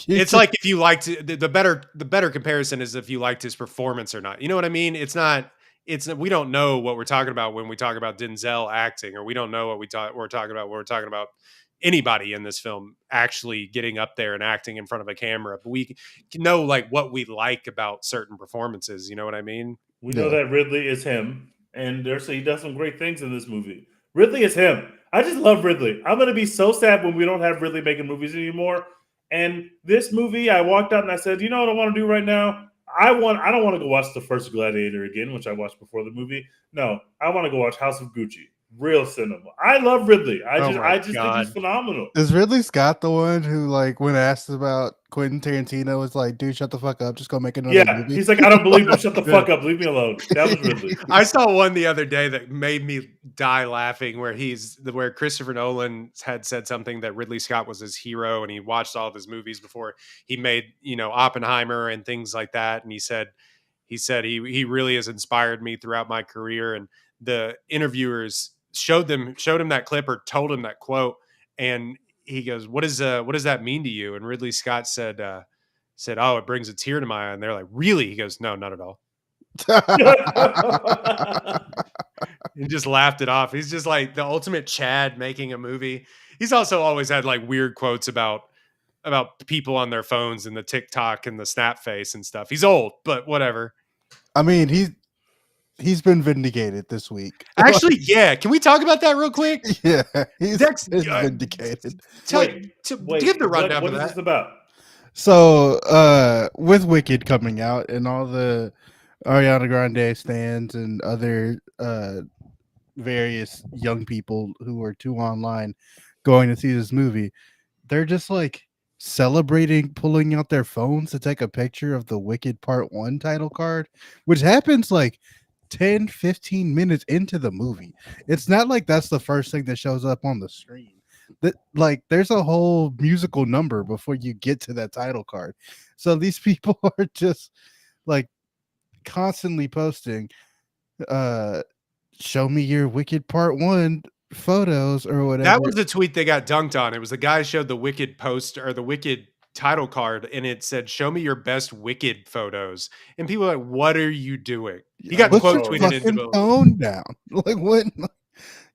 It's like if you liked the better comparison is if you liked his performance or not. You know what I mean? We don't know what we're talking about when we talk about Denzel acting, or we don't know what we're talking about when we're talking about anybody in this film actually getting up there and acting in front of a camera. But we can know like what we like about certain performances. You know what I mean? We know that Ridley is him, and he does some great things in this movie. Ridley is him. I just love Ridley. I'm going to be so sad when we don't have Ridley making movies anymore. And this movie, I walked out and I said, you know what I want to do right now? I don't want to go watch the first Gladiator again, which I watched before the movie. No, I want to go watch House of Gucci. Real cinema. I love Ridley. I Oh just my think God. he's phenomenal. Is Ridley Scott the one who, like, when asked about Quentin Tarantino, was like, "Dude, shut the fuck up. Just go make another Yeah, movie." he's like, I don't believe him. Shut the fuck up. Leave me alone. That was Ridley. I saw one the other day that made me die laughing where Christopher Nolan had said something that Ridley Scott was his hero and he watched all of his movies before he made, Oppenheimer and things like that. And he said he really has inspired me throughout my career. And the interviewers showed him that clip or told him that quote. And he goes, what does that mean to you? And Ridley Scott said, oh, it brings a tear to my eye. And they're like, really? He goes, no, not at all. And just laughed it off. He's just like the ultimate Chad making a movie. He's also always had like weird quotes about people on their phones and the TikTok and the snap face and stuff. He's old, but whatever. I mean, he's been vindicated this week. Actually, yeah. Can we talk about that real quick? Yeah, he's Dex, been vindicated. Wait, give the rundown what of is that. this about? So, with Wicked coming out and all the Ariana Grande stands and other various young people who are too online going to see this movie, they're just like celebrating pulling out their phones to take a picture of the Wicked Part 1 title card, which happens like 10-15 minutes into the movie. It's not like that's the first thing that shows up on the screen. That, like, there's a whole musical number before you get to that title card. So these people are just like constantly posting show me your Wicked Part 1 photos or whatever. That was the tweet they got dunked on. It was the guy showed the Wicked post or the Wicked title card, and it said, "Show me your best Wicked photos." And people are like, "What are you doing?" He got Put quote your tweeted into fucking the phone down. Like, what?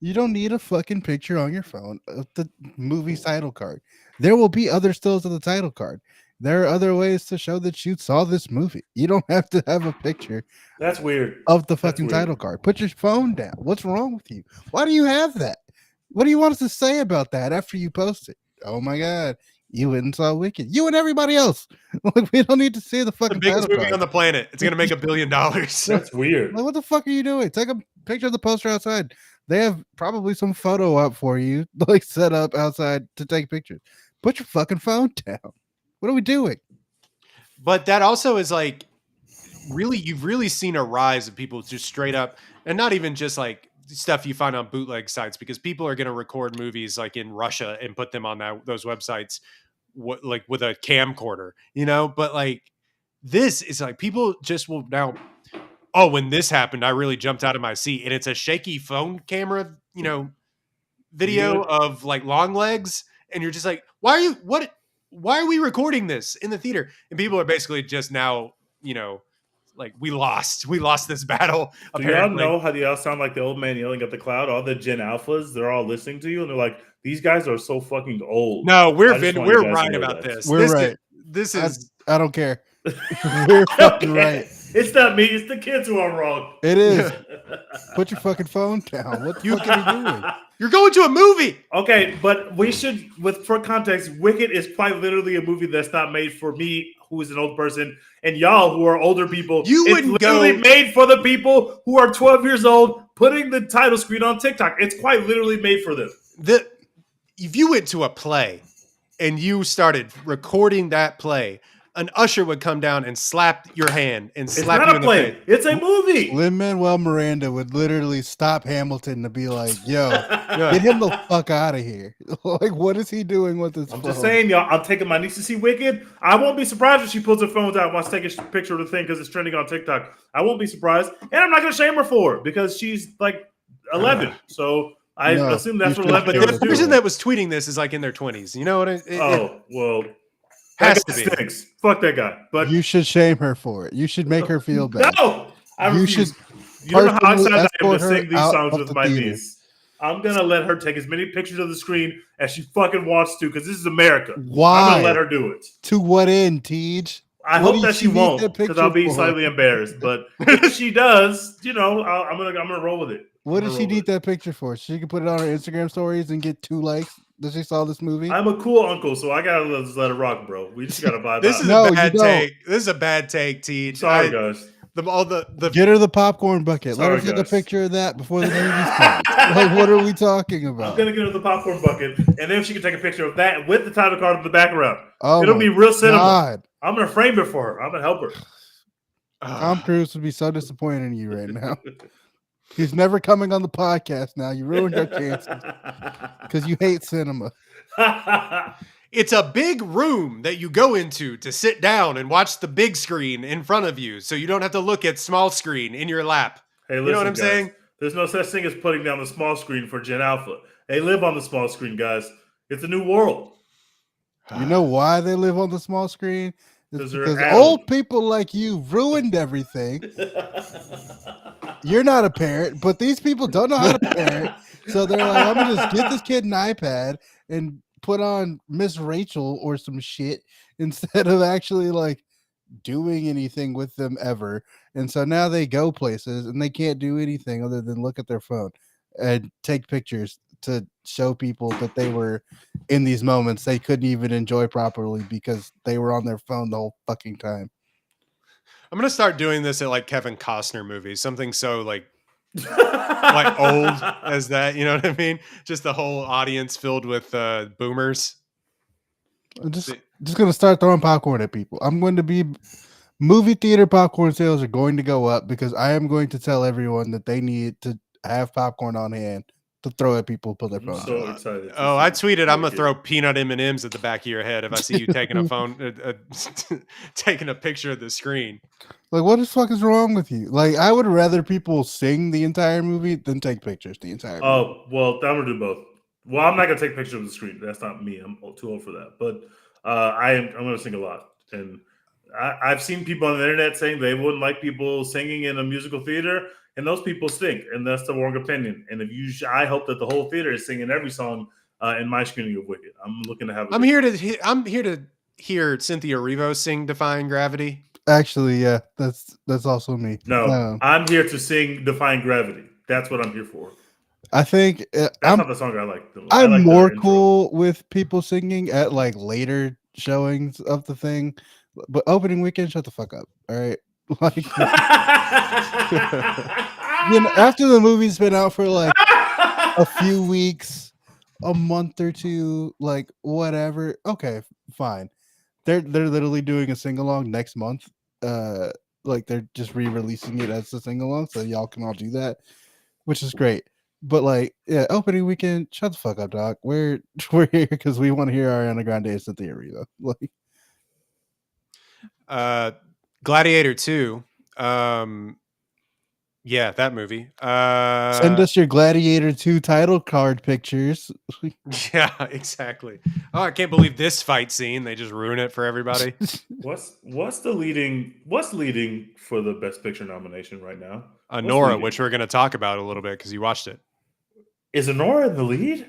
You don't need a fucking picture on your phone of the movie's title card. There will be other stills of the title card. There are other ways to show that you saw this movie. You don't have to have a picture That's weird. of the fucking title card. Put your phone down. What's wrong with you? Why do you have that? What do you want us to say about that after you post it? Oh my God, you went and saw Wicked. You and everybody else. Like, we don't need to see the fucking biggest title movie card. on the planet. It's gonna make $1 billion. That's weird. Like, what the fuck are you doing? Take a picture of the poster outside. They have probably some photo up for you, like set up outside to take pictures. Put your fucking phone down. What are we doing? But that also is like you've really seen a rise of people just straight up, and not even just like stuff you find on bootleg sites, because people are going to record movies like in Russia and put them on those websites like with a camcorder, but like this is like people just will now, oh, when this happened, I really jumped out of my seat, and it's a shaky phone camera, video of like long legs, and you're just like, why are we recording this in the theater? And people are basically just now, like, we lost this battle. Do y'all know how y'all sound like the old man yelling at the cloud? All the Gen Alphas, they're all listening to you, and they're like, "These guys are so fucking old." No, we're right about this. We're right. This is. I don't care. We're fucking right. It's not me. It's the kids who are wrong. It is. Put your fucking phone down. What the fuck are you doing? You're going to a movie. Okay, but we should, for context, Wicked is quite literally a movie that's not made for me, who is an old person, and y'all who are older people. It's literally made for the people who are 12 years old, putting the title screen on TikTok. It's quite literally made for them. If you went to a play and you started recording that play, an usher would come down and slap your hand and slap you in the face. It's a movie. Lin-Manuel Miranda would literally stop Hamilton to be like, "Yo, get him the fuck out of here!" Like, what is he doing with his phone? I'm just saying, y'all. I'm taking my niece to see Wicked. I won't be surprised if she pulls her phone out while taking a picture of the thing because it's trending on TikTok. I won't be surprised, and I'm not going to shame her for it because she's like 11. So I assume that's what 11. But the person that was tweeting this is like in their 20s. You know what? Well. Has to be. Stinks. Fuck that guy. But you should shame her for it. You should make her feel bad. No, I refuse. You know how excited I am to sing these songs with my niece. I'm gonna let her take as many pictures of the screen as she fucking wants to, because this is America. Why? I'm gonna let her do it. To what end, Tej? I hope that she won't, because I'll be slightly embarrassed. But if she does, I'm gonna roll with it. What does she need that picture for? She can put it on her Instagram stories and get 2 likes that she saw this movie. I'm a cool uncle, so I gotta let it rock, bro. We just gotta vibe. This is a bad take. This is a bad take, Tej. Sorry, guys. Get her the popcorn bucket. Sorry, Let her take a guys. picture of that before the movie starts. Like, what are we talking about? I'm gonna get her the popcorn bucket, and then she can take a picture of that with the title card in the background. Oh, It'll my be real cinema. God. I'm gonna frame it for her. I'm gonna help her. Tom Cruise would be so disappointed in you right now. He's never coming on the podcast now. You ruined our chances because you hate cinema. It's a big room that you go into to sit down and watch the big screen in front of you, so you don't have to look at small screen in your lap. Hey, listen, you know what I'm guys, saying? There's no such thing as putting down the small screen for Gen Alpha. They live on the small screen, guys. It's a new world. You know why they live on the small screen? It's 'Cause they're because adult. old people like you ruined everything. You're not a parent, but these people don't know how to parent. So they're like, I'm gonna just get this kid an iPad and put on Miss Rachel or some shit instead of actually like doing anything with them ever. And so now they go places and they can't do anything other than look at their phone and take pictures to show people that they were in these moments they couldn't even enjoy properly because they were on their phone the whole fucking time. I'm gonna start doing this at like Kevin Costner movies, something so like old as that. You know what I mean? Just the whole audience filled with boomers. I'm just gonna start throwing popcorn at people. I'm going to be movie theater popcorn sales are going to go up because I am going to tell everyone that they need to have popcorn on hand to throw at people, put their I'm phone. so excited. Oh, I tweeted, I'm gonna throw peanut M&Ms at the back of your head if I see you taking a phone, taking a picture of the screen. Like, what the fuck is wrong with you? Like, I would rather people sing the entire movie than take pictures the entire movie. Oh, well, I'm gonna do both. Well, I'm not gonna take pictures of the screen. That's not me. I'm too old for that. But I'm gonna sing a lot, and I've seen people on the internet saying they wouldn't like people singing in a musical theater, and those people stink, and that's the wrong opinion. And if you, I hope that the whole theater is singing every song in my screening of Wicked. I'm looking to have. I'm here to hear Cynthia Erivo sing "Defying Gravity." Actually, yeah, that's also me. No, I'm here to sing "Defying Gravity." That's what I'm here for. I think that's not the song I like. I'm like more cool with people singing at like later showings of the thing, but opening weekend, shut the fuck up. All right, like you know, after the movie's been out for like a few weeks, a month or two, like whatever. Okay, fine. They're literally doing a sing along next month. Like they're just re-releasing it as a sing along, so y'all can all do that, which is great. But like, yeah, opening weekend, shut the fuck up, Doc. We're here because we want to hear Ariana Grande and Cynthia Erivo. Like, Gladiator II. Yeah, that movie. Send us your Gladiator II title card pictures. Yeah, exactly. Oh, I can't believe this fight scene. They just ruin it for everybody. What's leading for the Best Picture nomination right now? Anora, which we're going to talk about a little bit because you watched it. Is Anora in the lead?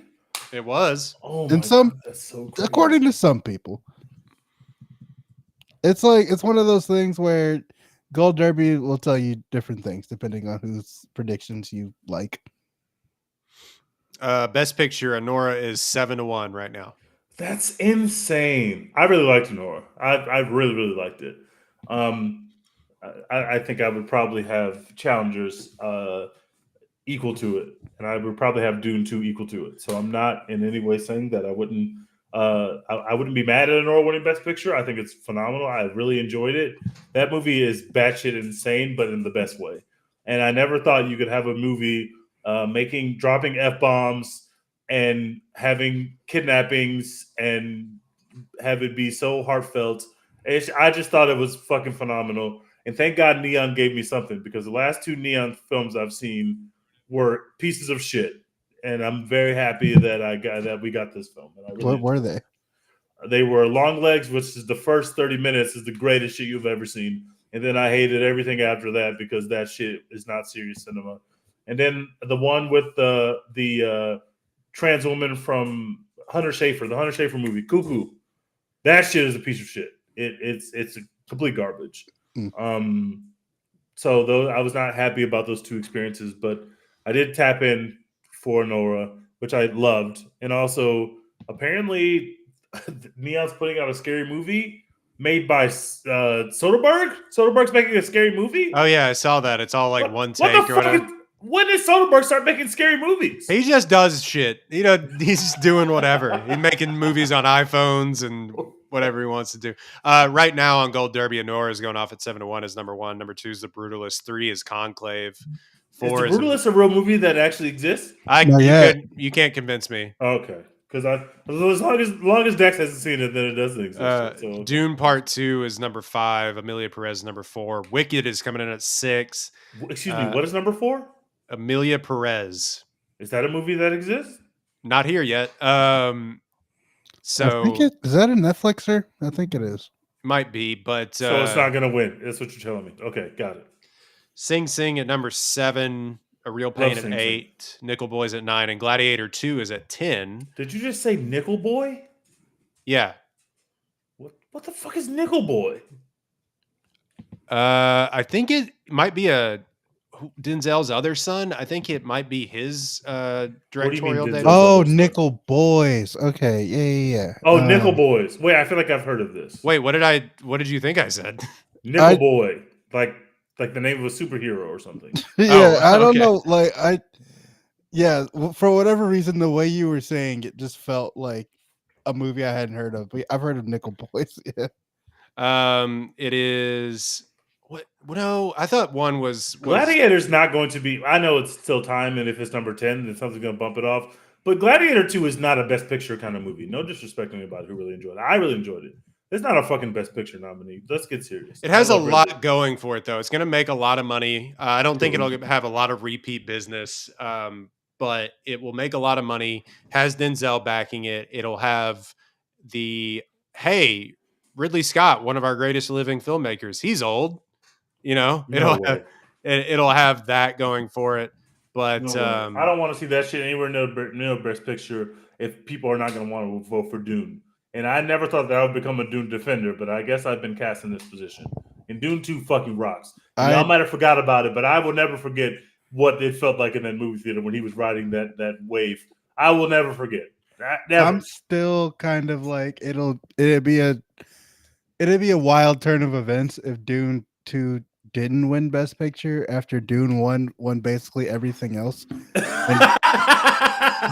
It was. Oh my God, that's so crazy. According to some people. It's one of those things where Gold Derby will tell you different things depending on whose predictions you like. Best Picture, Anora is 7-1 right now. That's insane. I really liked Anora. I really, really liked it. I think I would probably have challengers equal to it, and I would probably have Dune 2 equal to it. So I'm not in any way saying that I wouldn't be mad at Anora winning Best Picture. I think it's phenomenal. I really enjoyed it. That movie is batshit insane, but in the best way. And I never thought you could have a movie dropping F-bombs and having kidnappings and have it be so heartfelt. I just thought it was fucking phenomenal. And thank God Neon gave me something, because the last two Neon films I've seen were pieces of shit. And I'm very happy that we got this film. And I really what were they? They were Long Legs, which is the first 30 minutes is the greatest shit you've ever seen. And then I hated everything after that because that shit is not serious cinema. And then the one with the trans woman from Hunter Schafer, the Hunter Schafer movie, Cuckoo. That shit is a piece of shit. It's a complete garbage. So though I was not happy about those two experiences, but I did tap in for Nora, which I loved. And also apparently Neon's putting out a scary movie made by Soderbergh. Soderbergh's making a scary movie. Oh yeah, I saw that. It's all like one What take the or fuck? whatever. When did Soderbergh start making scary movies? He just does shit. He's just doing whatever. He's making movies on iPhones and whatever he wants to do. Right now on Gold Derby, Anora is going off at 7-1 as number 1. Number 2 is The Brutalist. 3 is Conclave. Is 4 The is Brutalist a real movie that actually exists? you can't convince me. Okay, because as long as Dex hasn't seen it, then it doesn't exist. So Dune Part 2 is number 5. Amelia Perez is number 4. Wicked is coming in at 6. Excuse me, what is number 4? Amelia Perez. Is that a movie that exists? Not here yet. I think is that a Netflixer? I think it is. Might be, but so it's not gonna win. That's what you're telling me. Okay, got it. Sing Sing at number 7. A Real Pain at 8. Nickel Boys at 9, and Gladiator 2 is at 10. Did you just say Nickel Boy? Yeah. What the fuck is Nickel Boy? I think it might be Denzel's other son. I think it might be his directorial debut. Oh, Nickel Boys. Okay, yeah. Oh, Nickel Boys. Wait, I feel like I've heard of this. Wait, what did you think I said? Nickel Boy, like the name of a superhero or something. Yeah, I don't know. Like for whatever reason, the way you were saying it just felt like a movie I hadn't heard of. But I've heard of Nickel Boys. Yeah. It is. What? No, I thought one was Gladiator's not going to be. I know it's still time, and if it's number 10, then something's going to bump it off. But Gladiator 2 is not a Best Picture kind of movie. No disrespect to anybody who really enjoyed it. I really enjoyed it. It's not a fucking Best Picture nominee. Let's get serious. It has a lot going for it, though. It's going to make a lot of money. I don't think it'll have a lot of repeat business, but it will make a lot of money. Has Denzel backing it. It'll have Ridley Scott, one of our greatest living filmmakers. He's old. It'll have that going for it. But I don't want to see that shit anywhere near Best Picture if people are not going to want to vote for Dune. And I never thought that I would become a Dune defender, but I guess I've been cast in this position. And Dune 2 fucking rocks. I might have forgot about it, but I will never forget what it felt like in that movie theater when he was riding that wave. I will never forget. Never. I'm still kind of like it'd be a wild turn of events if Dune 2 didn't win Best Picture after Dune won basically everything else. And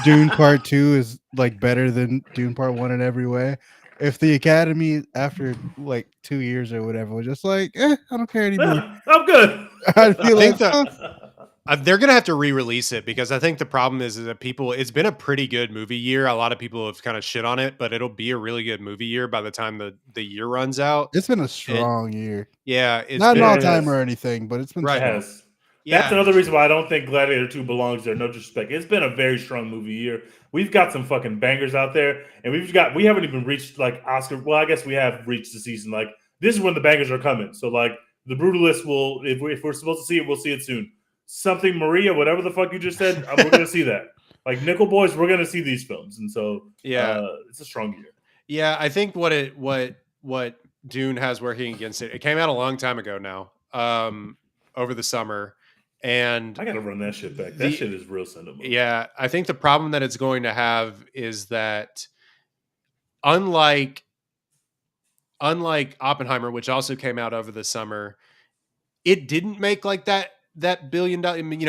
Dune Part 2 is like better than Dune Part 1 in every way. If the Academy after like 2 years or whatever was just like, I don't care anymore. I'm good. I feel like they're gonna have to re-release it because I think the problem is that it's been a pretty good movie year. A lot of people have kind of shit on it, but it'll be a really good movie year by the time the year runs out. It's been a strong year. Yeah, it's not an all-time or anything, but it's been right. Has. Yeah. That's another reason why I don't think Gladiator 2 belongs there. No disrespect. It's been a very strong movie year. We've got some fucking bangers out there, and we haven't even reached like Oscar. Well, I guess we have reached the season. Like this is when the bangers are coming. So like The Brutalist will, if we're supposed to see it, we'll see it soon. Something Maria, whatever the fuck you just said, we're gonna see that. Like Nickel Boys, we're gonna see these films, and so it's a strong year. Yeah, I think what Dune has working against it. It came out a long time ago now, over the summer. And I gotta run that shit back. That shit is real cinema. Yeah, I think the problem that it's going to have is that unlike Oppenheimer, which also came out over the summer, it didn't make like that $1 billion. I mean,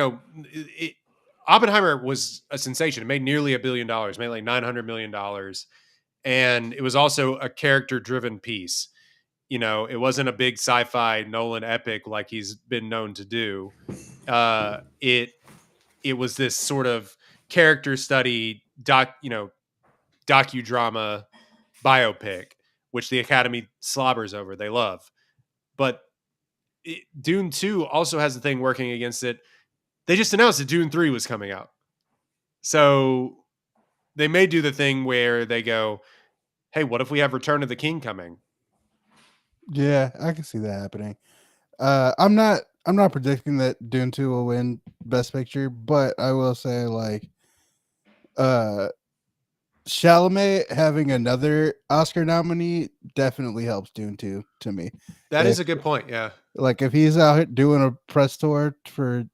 Oppenheimer was a sensation. It made nearly $1 billion, made like $900 million, and it was also a character-driven piece. It wasn't a big sci-fi Nolan epic like he's been known to do. It was this sort of character study docudrama biopic, which the Academy slobbers over. They love. But Dune 2 also has the thing working against it. They just announced that Dune 3 was coming out. So they may do the thing where they go, hey, what if we have Return of the King coming? Yeah, I can see that happening. I'm not predicting that Dune 2 will win Best Picture, but I will say like Chalamet having another Oscar nominee definitely helps Dune 2 to me. That is a good point, yeah. Like if he's out here doing a press tour for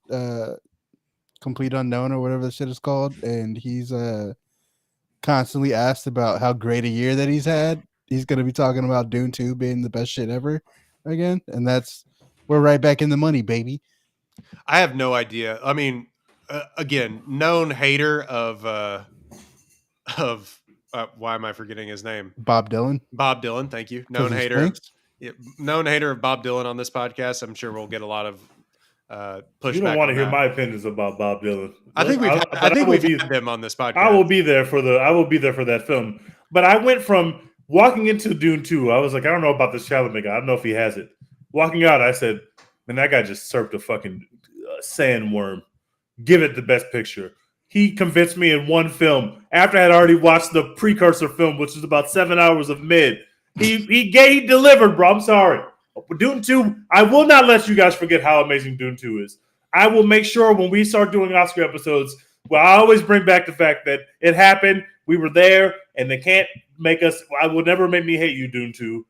Complete Unknown or whatever the shit is called, and he's constantly asked about how great a year that he's had, he's going to be talking about Dune 2 being the best shit ever again, and we're right back in the money, baby. I have no idea. I mean, again, known hater of why am I forgetting his name? Bob Dylan. Bob Dylan. Thank you. Known hater of Bob Dylan on this podcast. I'm sure we'll get a lot of pushback. You don't want to hear my opinions about Bob Dylan. I think we've had them on this podcast. I will be there for that film. But I went from walking into Dune 2. I was like, I don't know about this Chalamet guy. I don't know if he has it. Walking out, I said, man, that guy just served a fucking sandworm. Give it the best picture. He convinced me in one film after I had already watched the precursor film, which was about 7 hours of mid. He delivered, bro. I'm sorry. Dune 2, I will not let you guys forget how amazing Dune 2 is. I will make sure when we start doing Oscar episodes, well, I always bring back the fact that it happened, we were there, and they can't make us, I will never make me hate you, Dune 2.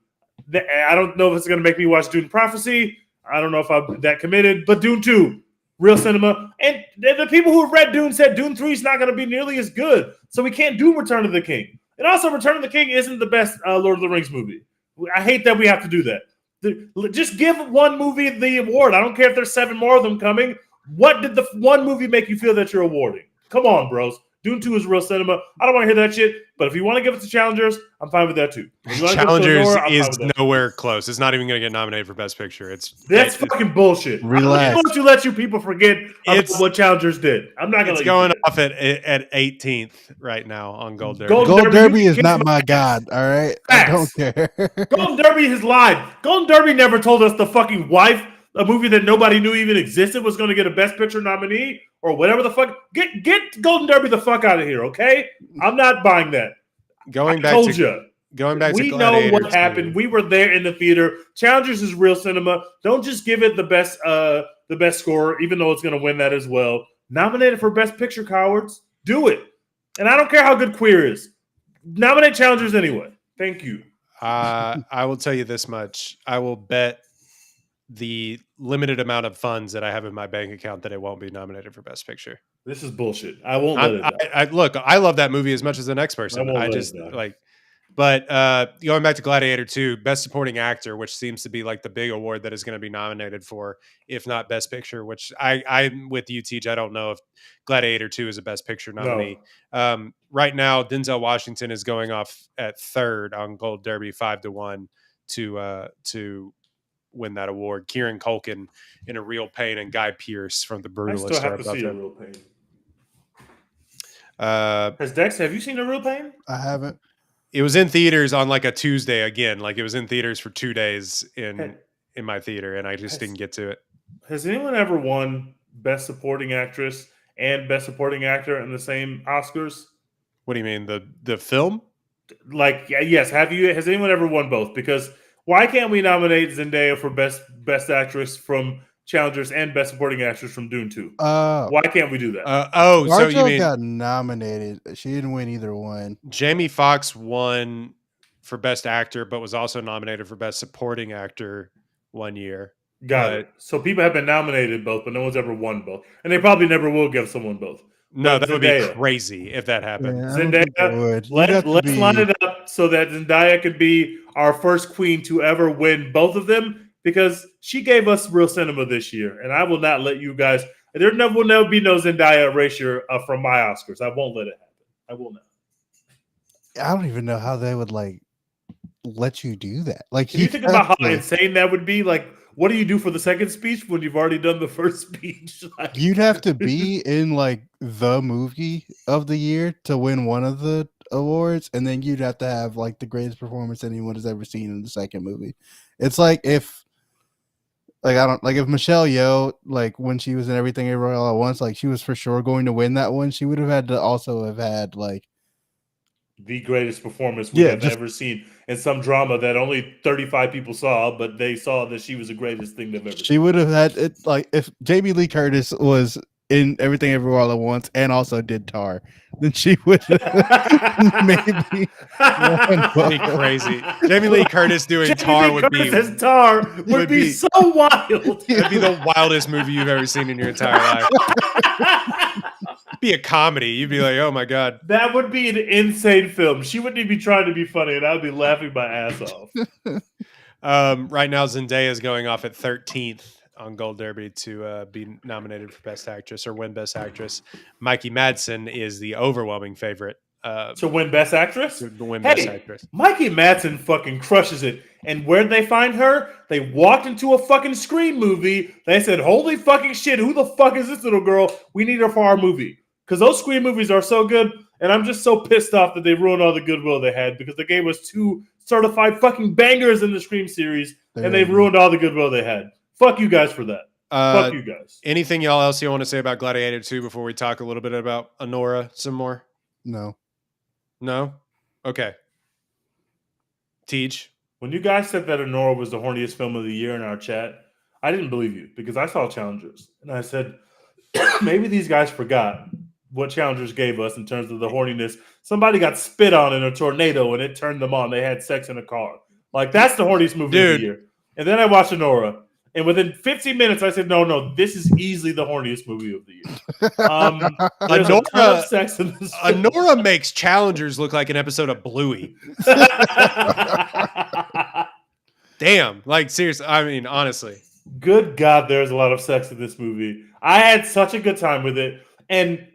I don't know if it's going to make me watch Dune Prophecy. I don't know if I'm that committed, but Dune 2, real cinema. And the people who have read Dune said Dune 3 is not going to be nearly as good. So we can't do Return of the King. And also, Return of the King isn't the best Lord of the Rings movie. I hate that we have to do that. Just give one movie the award. I don't care if there's 7 more of them coming. What did the one movie make you feel that you're awarding? Come on, bros. Dune 2 is real cinema. I don't want to hear that shit. But if you want to give it to Challengers, I'm fine with that too. Challengers is nowhere close. It's not even going to get nominated for Best Picture. That's fucking bullshit. Relax. I'm going to let you people forget what Challengers did. I'm not going to. It's going off at 18th right now on Gold Derby. Gold Derby is not my god. All right, I don't care. Golden Derby has lied. Golden Derby never told us the fucking wife, a movie that nobody knew even existed, was going to get a Best Picture nominee or whatever the fuck. Get Golden Derby the fuck out of here, okay? I'm not buying that. Going back to Gladiator know what happened. We were there in the theater. Challengers is real cinema. Don't just give it the best score, even though it's going to win that as well. Nominate it for Best Picture, cowards. Do it. And I don't care how good Queer is. Nominate Challengers anyway. Thank you. I will tell you this much. I will bet the limited amount of funds that I have in my bank account that it won't be nominated for Best Picture. This is bullshit. I won't let it die. Look, I love that movie as much as the next person. But going back to Gladiator II, Best Supporting Actor, which seems to be like the big award that is going to be nominated for, if not Best Picture, which I'm with you, Teach. I don't know if Gladiator II is a Best Picture nominee. No. Right now, Denzel Washington is going off at 3rd on Gold Derby 5-1 to win that award. Kieran Culkin in A Real Pain and Guy Pearce from The Brutalist. I still have to see A Real Pain. Have you seen A Real Pain? I haven't. It was in theaters on like a Tuesday again. Like it was in theaters for 2 days in my theater, and I just didn't get to it. Has anyone ever won Best Supporting Actress and Best Supporting Actor in the same Oscars? What do you mean? The film? Like, yes. Has anyone ever won both? Because why can't we nominate Zendaya for Best Actress from Challengers and Best Supporting Actress from Dune 2? Why can't we do that? So you mean got nominated? She didn't win either one. Jamie Foxx won for Best Actor, but was also nominated for Best Supporting Actor one year. Got it. So people have been nominated both, but no one's ever won both, and they probably never will give someone both. No, that would be crazy if that happened. Yeah, Zendaya, let's line it up so that Zendaya could be our first queen to ever win both of them, because she gave us real cinema this year, and I will not let you guys. There will never be no Zendaya erasure from my Oscars. I won't let it happen. I will not. I don't even know how they would let you do that. Like, can you think about how insane that would be? Like, what do you do for the second speech when you've already done the first speech? You'd have to be in the movie of the year to win one of the awards, and then you'd have to have the greatest performance anyone has ever seen in the second movie. It's like if if Michelle Yeoh, when she was in Everything Everywhere All at Once, she was for sure going to win that one. She would have had to also have had the greatest performance we have ever seen in some drama that only 35 people saw, but they saw that she was the greatest thing they've ever seen. She would have had it if Jamie Lee Curtis was in Everything Everywhere All at Once and also did Tar, then she would maybe be crazy. Jamie Lee Curtis doing Tar would be so wild. It'd be the wildest movie you've ever seen in your entire life. be a comedy. You'd be like, oh my god. That would be an insane film. She wouldn't even be trying to be funny, and I'd be laughing my ass off. Right now, Zendaya is going off at 13th on Gold Derby to be nominated for Best Actress or win Best Actress. Mikey Madsen is the overwhelming favorite To win Best Actress? to win Best Actress. Mikey Madsen fucking crushes it. And where'd they find her? They walked into a fucking Scream movie. They said, holy fucking shit, who the fuck is this little girl? We need her for our movie. Because those Scream movies are so good. And I'm just so pissed off that they ruined all the goodwill they had because they gave us 2 certified fucking bangers in the Scream series. And they've ruined all the goodwill they had. Fuck you guys for that. Fuck you guys. Anything y'all else you want to say about Gladiator 2 before we talk a little bit about Anora some more? No. No? Okay. Teach. When you guys said that Anora was the horniest film of the year in our chat, I didn't believe you because I saw Challengers. And I said, maybe these guys forgot what Challengers gave us in terms of the horniness. Somebody got spit on in a tornado and it turned them on. They had sex in a car. Like, that's the horniest movie of the year. And then I watched Anora. And within 15 minutes, I said, no, this is easily the horniest movie of the year. There's a ton of sex in this film. Anora makes Challengers look like an episode of Bluey. Damn. Like, seriously. I mean, honestly. Good God, there's a lot of sex in this movie. I had such a good time with it. And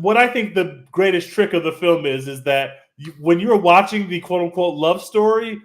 what I think the greatest trick of the film is that when you're watching the quote-unquote love story,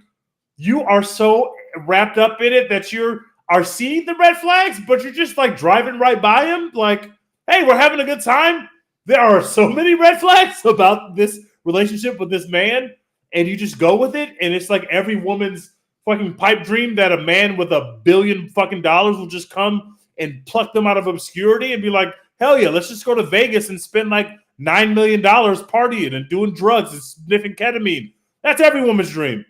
you are so wrapped up in it that you are seeing the red flags, but you're just like driving right by them. Like, hey, we're having a good time. There are so many red flags about this relationship with this man, and you just go with it. And it's like every woman's fucking pipe dream that a man with $1 billion fucking dollars will just come and pluck them out of obscurity and be like, hell yeah, let's just go to Vegas and spend like $9 million partying and doing drugs and sniffing ketamine. That's every woman's dream.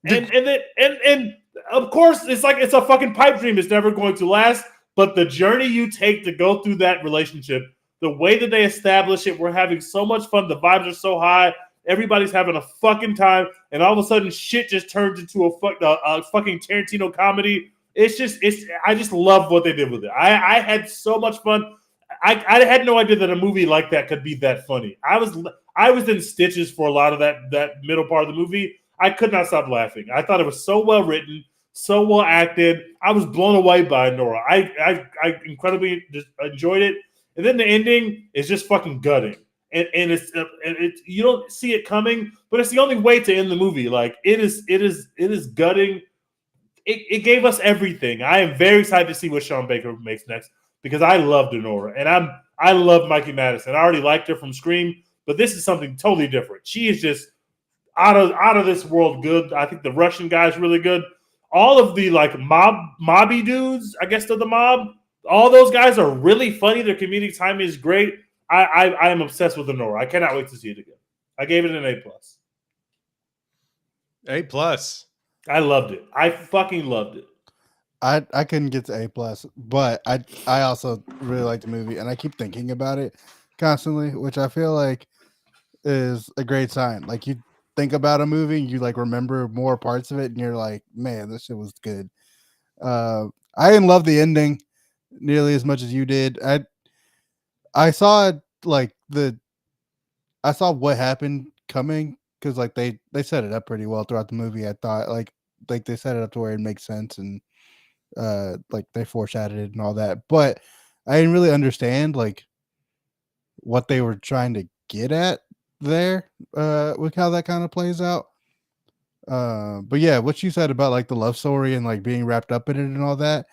And of course, it's like it's a fucking pipe dream. It's never going to last. But the journey you take to go through that relationship, the way that they establish it, we're having so much fun. The vibes are so high. Everybody's having a fucking time. And all of a sudden, shit just turns into a fucking Tarantino comedy. I just love what they did with it. I had so much fun. I had no idea that a movie like that could be that funny. I was in stitches for a lot of that middle part of the movie. I could not stop laughing. I thought it was so well written, so well acted. I was blown away by Nora. I incredibly just enjoyed it. And then the ending is just fucking gutting. And it's you don't see it coming, but it's the only way to end the movie. Like it is gutting. It gave us everything. I am very excited to see what Sean Baker makes next because I loved Anora and I love Mikey Madison. I already liked her from Scream, but this is something totally different. She is just out of this world good. I think the Russian guy is really good. All of the like mobby dudes, I guess they're the mob. All those guys are really funny. Their comedic timing is great. I am obsessed with Anora. I cannot wait to see it again. I gave it an A+. A+. I loved it. I fucking loved it. I couldn't get to A+, but I also really like the movie, and I keep thinking about it constantly, which I feel like is a great sign. Like you think about a movie, and you like remember more parts of it, and you're like, man, this shit was good. I didn't love the ending nearly as much as you did. I saw like I saw what happened coming because like they set it up pretty well throughout the movie. I thought like they set it up to where it makes sense and like they foreshadowed it and all that, but I didn't really understand like what they were trying to get at there with how that kind of plays out. But yeah, what you said about like the love story and like being wrapped up in it and all that,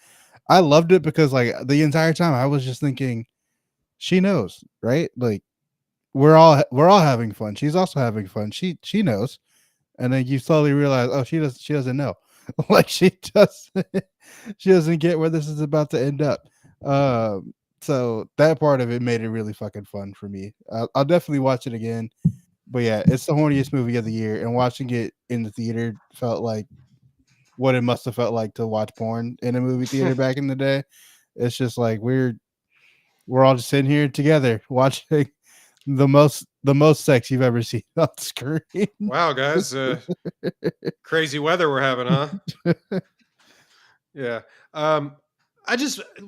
I loved it because like the entire time I was just thinking, she knows, right? Like we're all having fun. She's also having fun. She knows, and then you slowly realize, oh, she doesn't know. Like she doesn't get where this is about to end up. So that part of it made it really fucking fun for me. I'll definitely watch it again. But yeah, it's the horniest movie of the year, and watching it in the theater felt like what it must have felt like to watch porn in a movie theater back in the day. It's just like we're all just sitting here together watching the most sex you've ever seen on screen. Wow, guys, crazy weather we're having, huh? Yeah.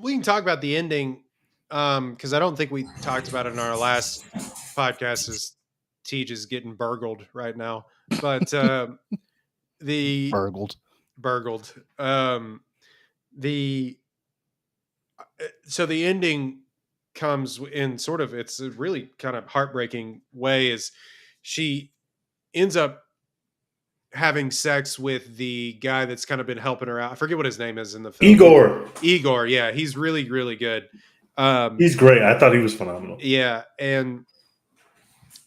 We can talk about the ending. because I don't think we talked about it in our last podcast. Is Tej is getting burgled right now, but the Burgled. burgled. The so the ending comes in sort of it's a really kind of heartbreaking way. Is she ends up having sex with the guy that's kind of been helping her out. I forget what his name is in the film. Igor, yeah, he's really really good. He's great. I thought he was phenomenal. Yeah, and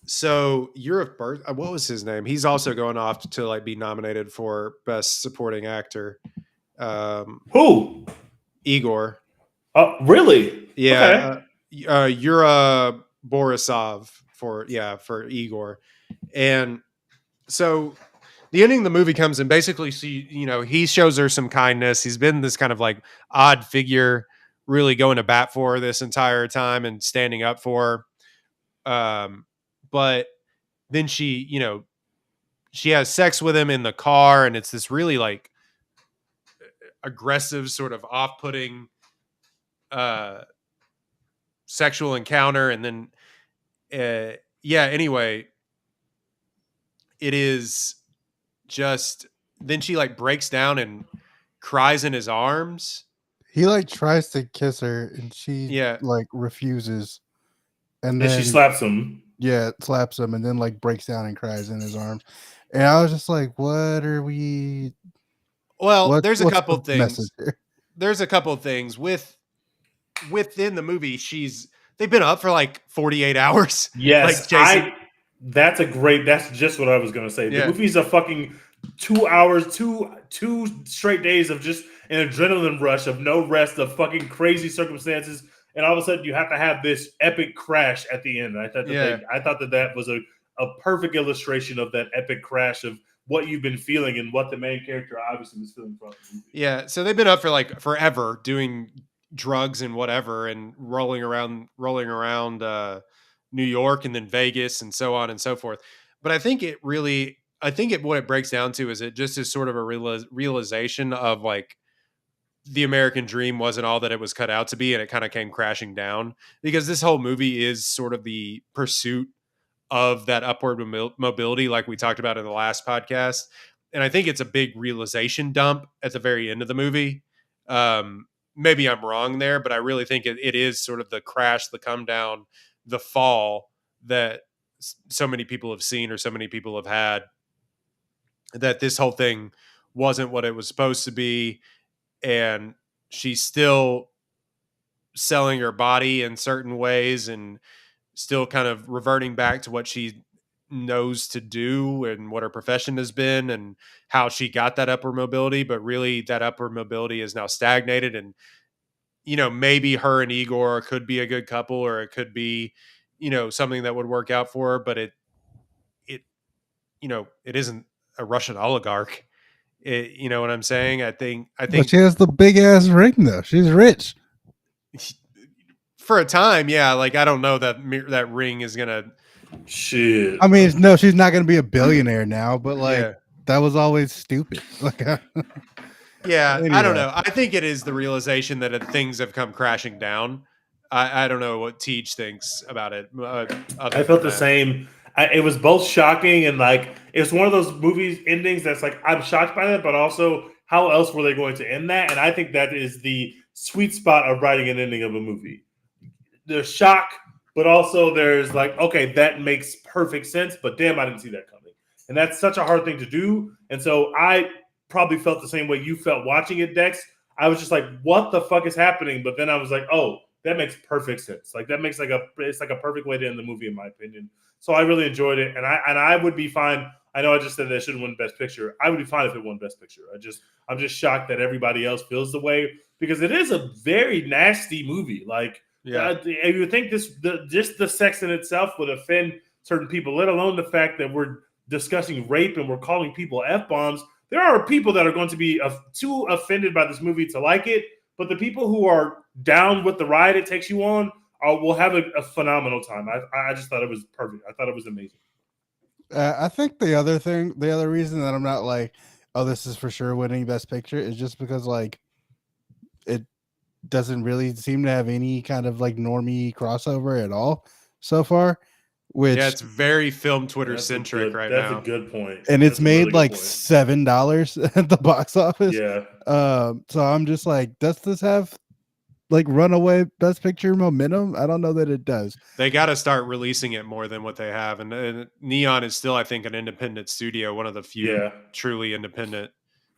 so Europe Birth, what was his name? He's also going off to like be nominated for best supporting actor. Who? Igor. Really? Yeah, Yura Borisov for Igor, and so the ending of the movie comes and basically he shows her some kindness. He's been this kind of like odd figure, really going to bat for her this entire time and standing up for her. But then she has sex with him in the car, and it's this really like aggressive, sort of off-putting sexual encounter. And then, anyway, it is just then she like breaks down and cries in his arms. He like tries to kiss her, and she Yeah, like refuses, and And then she slaps him. yeah, slaps him, and then like breaks down and cries in his arms. And I was just like, "What are we? well, there's a What's couple the message things. here?" There's a couple things within the movie. They've been up for like 48 hours. Yes, like Jason. That's just what I was gonna say. The Yeah. movie's a fucking 2 hours, two straight days of just an adrenaline rush of no rest, of fucking crazy circumstances, and all of a sudden you have to have this epic crash at the end. I thought that was a perfect illustration of that epic crash of what you've been feeling and what the main character obviously was feeling from the movie. Yeah, so they've been up for like forever doing drugs and whatever, and rolling around New York and then Vegas and so on and so forth. But I think what it breaks down to is it just is sort of a realization of like the American dream wasn't all that it was cut out to be, and it kind of came crashing down, because this whole movie is sort of the pursuit of that upward mobility, like we talked about in the last podcast. And I think it's a big realization dump at the very end of the movie. Maybe I'm wrong there, but I really think it is sort of the crash, the come down, the fall that so many people have seen or so many people have had, that this whole thing wasn't what it was supposed to be. And she's still selling her body in certain ways and still kind of reverting back to what she knows to do and what her profession has been and how she got that upper mobility. But really that upper mobility is now stagnated, and maybe her and Igor could be a good couple, or it could be something that would work out for her, but it isn't a Russian oligarch. You know what I'm saying? I think But she has the big ass ring though. She's rich. For a time, yeah. Like I don't know that that ring is gonna. Shit. I mean, no, she's not gonna be a billionaire now, but like Yeah. that was always stupid. Like, Yeah, Anyway. I don't know. I think it is the realization that things have come crashing down. I don't know what Tej thinks about it. I felt the same. It was both shocking and like it was one of those movies endings that's like I'm shocked by that, but also how else were they going to end that? And I think that is the sweet spot of writing an ending of a movie. There's shock, but also there's like, okay, that makes perfect sense, but damn, I didn't see that coming. And that's such a hard thing to do. And so I probably felt the same way you felt watching it, Dex. I was just like, what the fuck is happening? But then I was like, oh, that makes perfect sense. Like that makes it's like a perfect way to end the movie, in my opinion. So I really enjoyed it, and I would be fine. I know I just said that it shouldn't win Best Picture. I would be fine if it won Best Picture. I'm just shocked that everybody else feels the way, because it is a very nasty movie. Like, Yeah. you would think just the sex in itself would offend certain people, let alone the fact that we're discussing rape and we're calling people F-bombs. There are people that are going to be too offended by this movie to like it, but the people who are down with the ride it takes you on will have a phenomenal time. I just thought it was perfect. I thought it was amazing. I think the other reason that I'm not like, oh, this is for sure winning Best Picture is just because like doesn't really seem to have any kind of like normie crossover at all so far. Which Yeah, it's very film Twitter That's a centric good. right That's a now. good point. and it's That's a really made good like point. $7 at the box office. Yeah. So I'm just like, does this have like runaway best picture momentum? I don't know that it does. They got to start releasing it more than what they have. And Neon is still, I think, an independent studio, one of the few Yeah. truly independent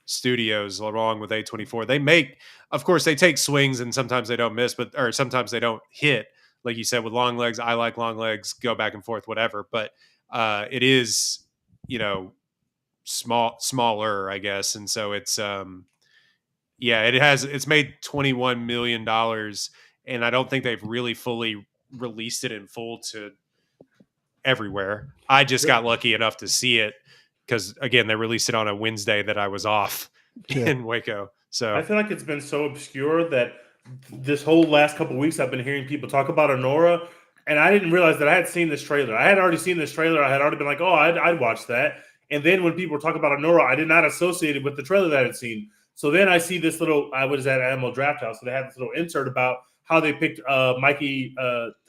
studios, along with A24. They make, of course, they take swings and sometimes they don't miss, or sometimes they don't hit. Like you said, with Long Legs, I like Long Legs, go back and forth, whatever. But it is, smaller, I guess. And so it's made $21 million, and I don't think they've really fully released it in full to everywhere. I just got lucky enough to see it because, again, they released it on a Wednesday that I was off Yeah. in Waco. So I feel like it's been so obscure that this whole last couple weeks I've been hearing people talk about Anora, and I didn't realize that I had seen this trailer. I had already seen this trailer. I had already been like, oh, I'd watch that. And then when people were talking about Anora, I did not associate it with the trailer that I had seen. So then I see this little, I was at Animal Draft House, so they had this little insert about how they picked Mikey,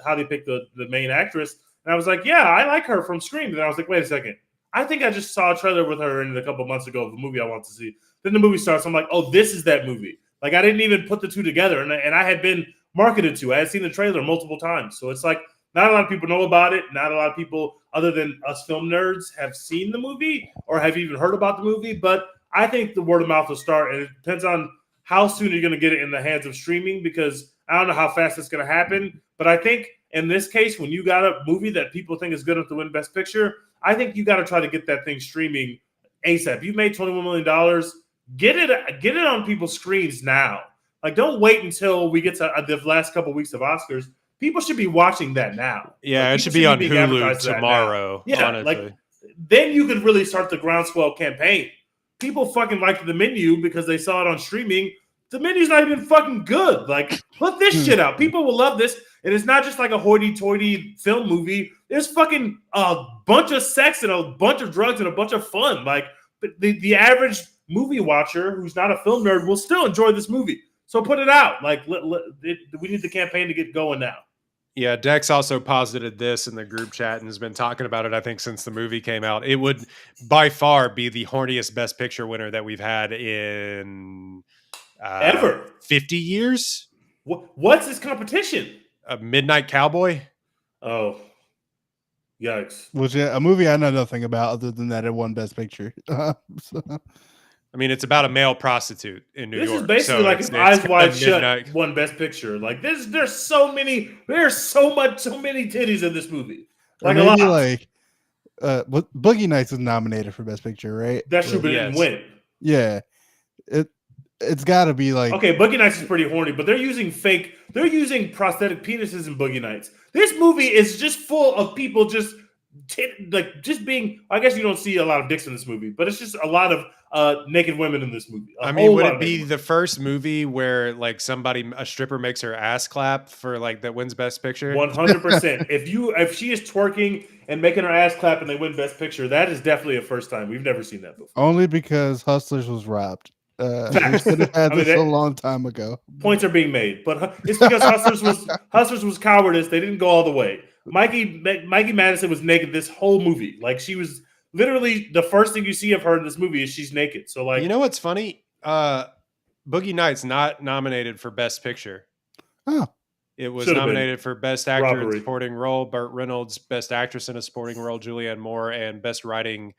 how they picked the main actress. And I was like, yeah, I like her from Scream. And I was like, wait a second. I think I just saw a trailer with her in a couple months ago of a movie I want to see. Then the movie starts. I'm like, oh, this is that movie. Like, I didn't even put the two together. And I had been marketed to. I had seen the trailer multiple times. So it's like, not a lot of people know about it. Not a lot of people, other than us film nerds, have seen the movie or have even heard about the movie. But I think the word of mouth will start. And it depends on how soon you're going to get it in the hands of streaming, because I don't know how fast it's going to happen. But I think in this case, when you got a movie that people think is good enough to win Best Picture, I think you got to try to get that thing streaming ASAP. You made $21 million. Get it on people's screens now. Like, don't wait until we get to the last couple of weeks of Oscars. People should be watching that now. yeah, Like, it should people be on being Hulu advertised that now. tomorrow. Yeah, honestly. like then you could really start the groundswell campaign. People fucking liked The Menu because they saw it on streaming. The Menu's not even fucking good. Like, put this shit out. People will love this. And it's not just like a hoity-toity film movie. There's fucking a bunch of sex and a bunch of drugs and a bunch of fun. Like, the average movie watcher who's not a film nerd will still enjoy this movie. So put it out. Like, we need the campaign to get going now. Yeah, Dex also posited this in the group chat and has been talking about it, I think, since the movie came out. It would by far be the horniest Best Picture winner that we've had in ever 50 years. What's this competition? A Midnight Cowboy. Oh, yikes! Which a movie I know nothing about other than that it won Best Picture. So. I mean, it's about a male prostitute in New York. This is basically like if Eyes Wide Shut won Best Picture. Like, there's so many titties in this movie. Like, maybe a lot. Like Boogie Nights is nominated for Best Picture, right? That's true, but it didn't win. Yeah. It's got to be like, okay, Boogie Nights is pretty horny, but they're using prosthetic penises in Boogie Nights. This movie is just full of people just being. I guess you don't see a lot of dicks in this movie, but it's just a lot of naked women in this movie. I mean, would it be the first movie where like a stripper makes her ass clap for like that wins Best Picture? 100%. If she is twerking and making her ass clap and they win Best Picture, that is definitely a first time. We've never seen that before. Only because Hustlers was robbed. We should have had this a long time ago. Points are being made, but it's because Hustlers was cowardice. They didn't go all the way. Mikey Madison was naked this whole movie. Like, she was literally the first thing you see of her in this movie is she's naked. So, like, you know what's funny? Boogie Nights not nominated for Best Picture. Oh, it was nominated for Best Actor in a Supporting Role. Burt Reynolds, Best Actress in a Supporting Role, Julianne Moore, and Best Writing.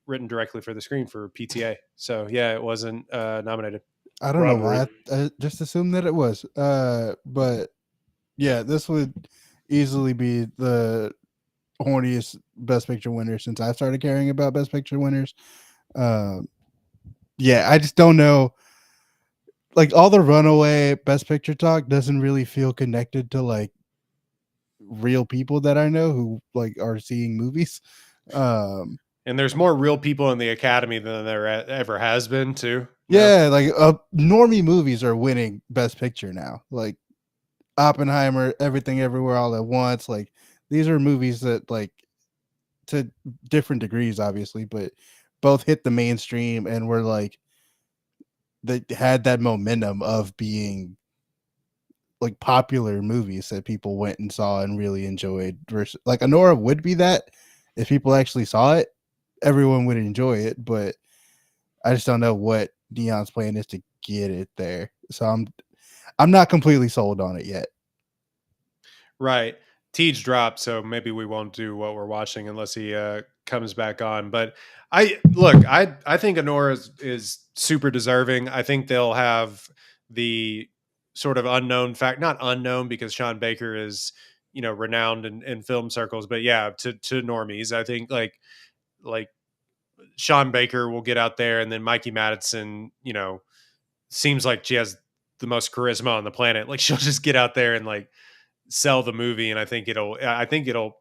Written directly for the screen for PTA. So yeah, it wasn't nominated. I don't know why. I just assumed that it was. But yeah, this would easily be the horniest Best Picture winner since I started caring about Best Picture winners. Yeah, I just don't know. Like, all the runaway Best Picture talk doesn't really feel connected to like real people that I know who like are seeing movies. And there's more real people in the Academy than there ever has been, too. Yeah, like normie movies are winning Best Picture now. Like Oppenheimer, Everything Everywhere All at Once. Like, these are movies that, like, to different degrees, obviously, but both hit the mainstream and were like they had that momentum of being like popular movies that people went and saw and really enjoyed. Versus like Anora would be that if people actually saw it, everyone would enjoy it. But I just don't know what Dion's plan is to get it there. So I'm not completely sold on it yet. Right. Tej dropped, so maybe we won't do what we're watching unless he comes back on. But I think Honora is super deserving. I think they'll have the sort of unknown fact, not unknown because Sean Baker is, renowned in film circles, but yeah, to normies, I think like Sean Baker will get out there, and then Mikey Madison, seems like she has the most charisma on the planet. Like she'll just get out there and like sell the movie, and I think it'll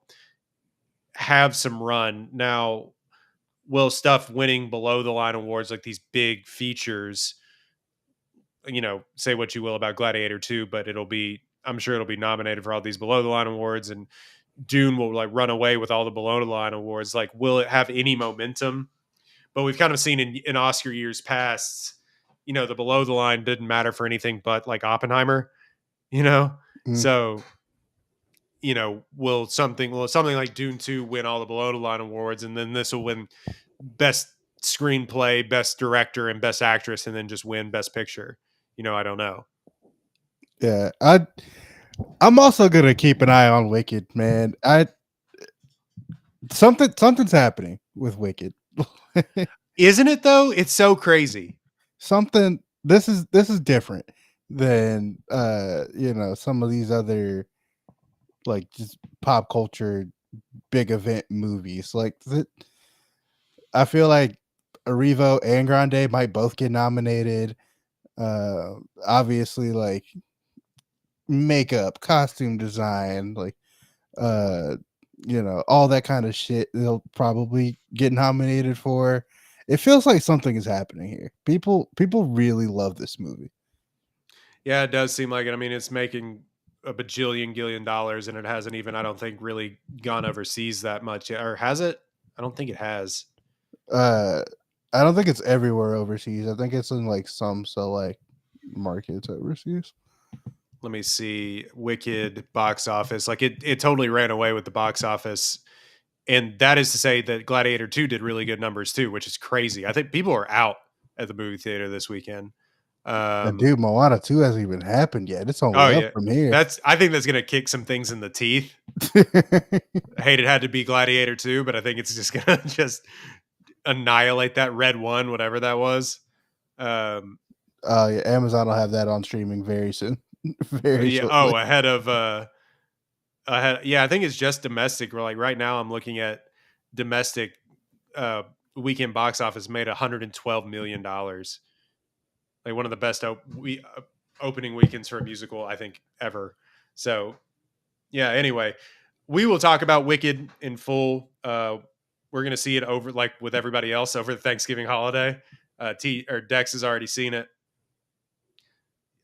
have some run. Now, will stuff winning below the line awards like these big features, say what you will about Gladiator 2, but I'm sure it'll be nominated for all these below the line awards, and Dune will like run away with all the below the line awards. Like, will it have any momentum? But we've kind of seen in Oscar years past, the below the line didn't matter for anything but like Oppenheimer, Mm. so will something like Dune 2 win all the below the line awards, and then this will win best screenplay, best director, and best actress, and then just win best picture. I don't know. Yeah, I'm also gonna keep an eye on Wicked, man. Something's happening with Wicked. Isn't it though? It's so crazy. Something this is different than some of these other like just pop culture big event movies. I feel like Arrivo and Grande might both get nominated. Obviously, like makeup, costume design, like uh, all that kind of shit. They'll probably get nominated for. It feels like something is happening here. People really love this movie. Yeah, it does seem like it. I mean, it's making a bajillion gillion dollars, and it hasn't even, I don't think, really gone overseas that much yet. Or has it? I don't think it has. Uh, I don't think it's everywhere overseas. I think it's in like some select markets overseas. Let me see. Wicked box office. Like it totally ran away with the box office. And that is to say that Gladiator 2 did really good numbers too, which is crazy. I think people are out at the movie theater this weekend. And dude, Moana 2 hasn't even happened yet. It's Oh only up yeah. from here. I think that's gonna kick some things in the teeth. I hate it had to be Gladiator 2, but I think it's just gonna just annihilate that red one, whatever that was. Yeah, Amazon will have that on streaming very soon. Very Yeah. shortly. Oh, yeah, I think it's just domestic. Where like right now, I'm looking at domestic weekend box office made $112 million. Like one of the best opening weekends for a musical I think ever. So yeah. Anyway, we will talk about Wicked in full. We're gonna see it over like with everybody else over the Thanksgiving holiday. Dex has already seen it.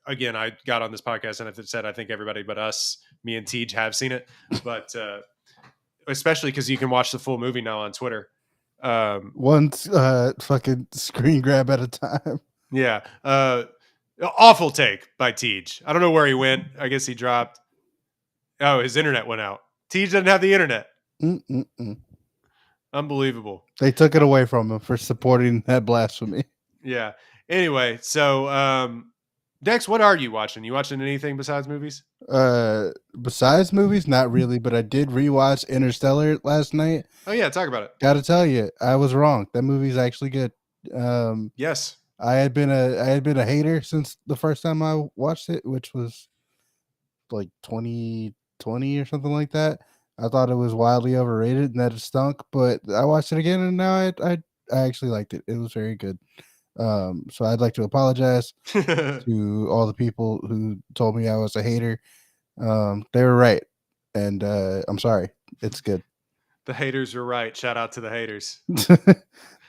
Again, I got on this podcast and I said I think everybody but us, me and Tej, have seen it, but especially because you can watch the full movie now on Twitter. One fucking screen grab at a time. Yeah, awful take by Tej. I don't know where he went. I guess he dropped. Oh, his internet went out. Tej doesn't have the internet. Mm-mm-mm. Unbelievable. They took it away from him for supporting that blasphemy. Yeah. Anyway, so Dex, what are you watching? You watching anything besides movies? Besides movies, not really, but I did rewatch Interstellar last night. Oh yeah, talk about it. Gotta tell you, I was wrong. That movie's actually good. Yes. I had been a hater since the first time I watched it, which was like 2020 or something like that. I thought it was wildly overrated and that it stunk, but I watched it again and now I actually liked it. It was very good. So I'd like to apologize to all the people who told me I was a hater. They were right, and I'm sorry. It's good. The haters were right. Shout out to the haters.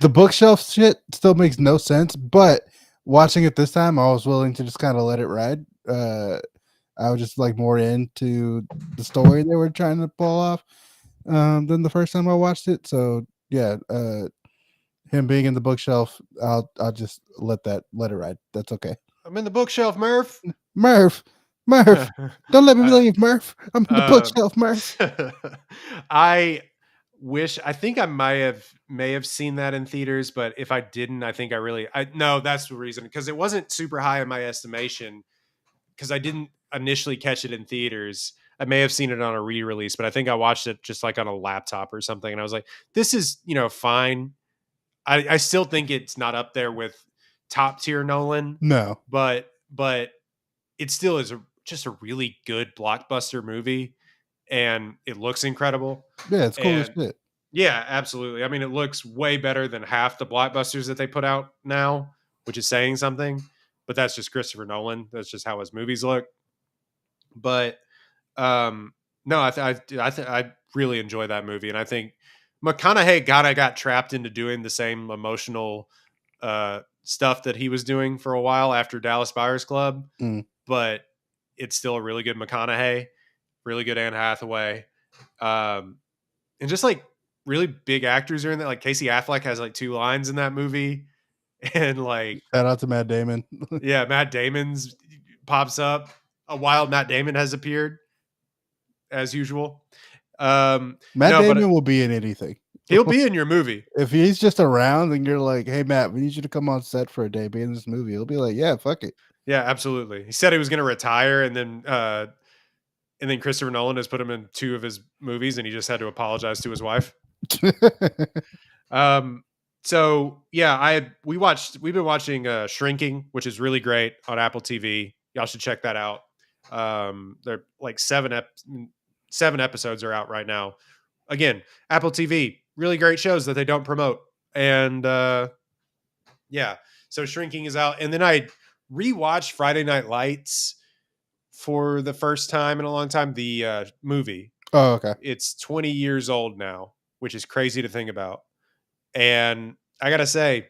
The bookshelf shit still makes no sense, but watching it this time, I was willing to just kind of let it ride. I was just like more into the story they were trying to pull off than the first time I watched it. So yeah, Him being in the bookshelf, I'll just let it ride. That's okay. I'm in the bookshelf, Murph. Murph, don't let me Uh, leave, Murph. I'm in the bookshelf, Murph. I wish. I think I may have seen that in theaters, but if I didn't, I think I no. That's the reason, because it wasn't super high in my estimation, because I didn't initially catch it in theaters. I may have seen it on a re-release, but I think I watched it just like on a laptop or something, and I was like, "This is fine." I still think it's not up there with top tier Nolan, No. but it still is just a really good blockbuster movie, and it looks incredible. Yeah, it's cool as And shit. yeah, absolutely. I mean, it looks way better than half the blockbusters that they put out now, which is saying something. But that's just Christopher Nolan. That's just how his movies look. But no, I really enjoy that movie, and I think McConaughey got trapped into doing the same emotional stuff that he was doing for a while after Dallas Buyers Club, Mm. but it's still a really good McConaughey, really good Anne Hathaway, and just like really big actors are in that. Like Casey Affleck has like 2 lines in that movie, and like Shout out to Matt Damon. yeah, Matt Damon's pops up. A wild Matt Damon has appeared as usual. Matt No, but Damon will be in anything. he'll be in your movie. If he's just around and you're like, "Hey Matt, we need you to come on set for a day, be in this movie," he'll be like, "Yeah, fuck it." Yeah, absolutely. He said he was going to retire, and then Christopher Nolan has put him in 2 of his movies, and he just had to apologize to his wife. So yeah, we've been watching Shrinking, which is really great on Apple TV. Y'all should check that out. They're like 7 episodes are out right now. Again, Apple TV, really great shows that they don't promote. And yeah, so Shrinking is out. And then I rewatched Friday Night Lights for the first time in a long time, the movie. Oh, okay. It's 20 years old now, which is crazy to think about. And I got to say,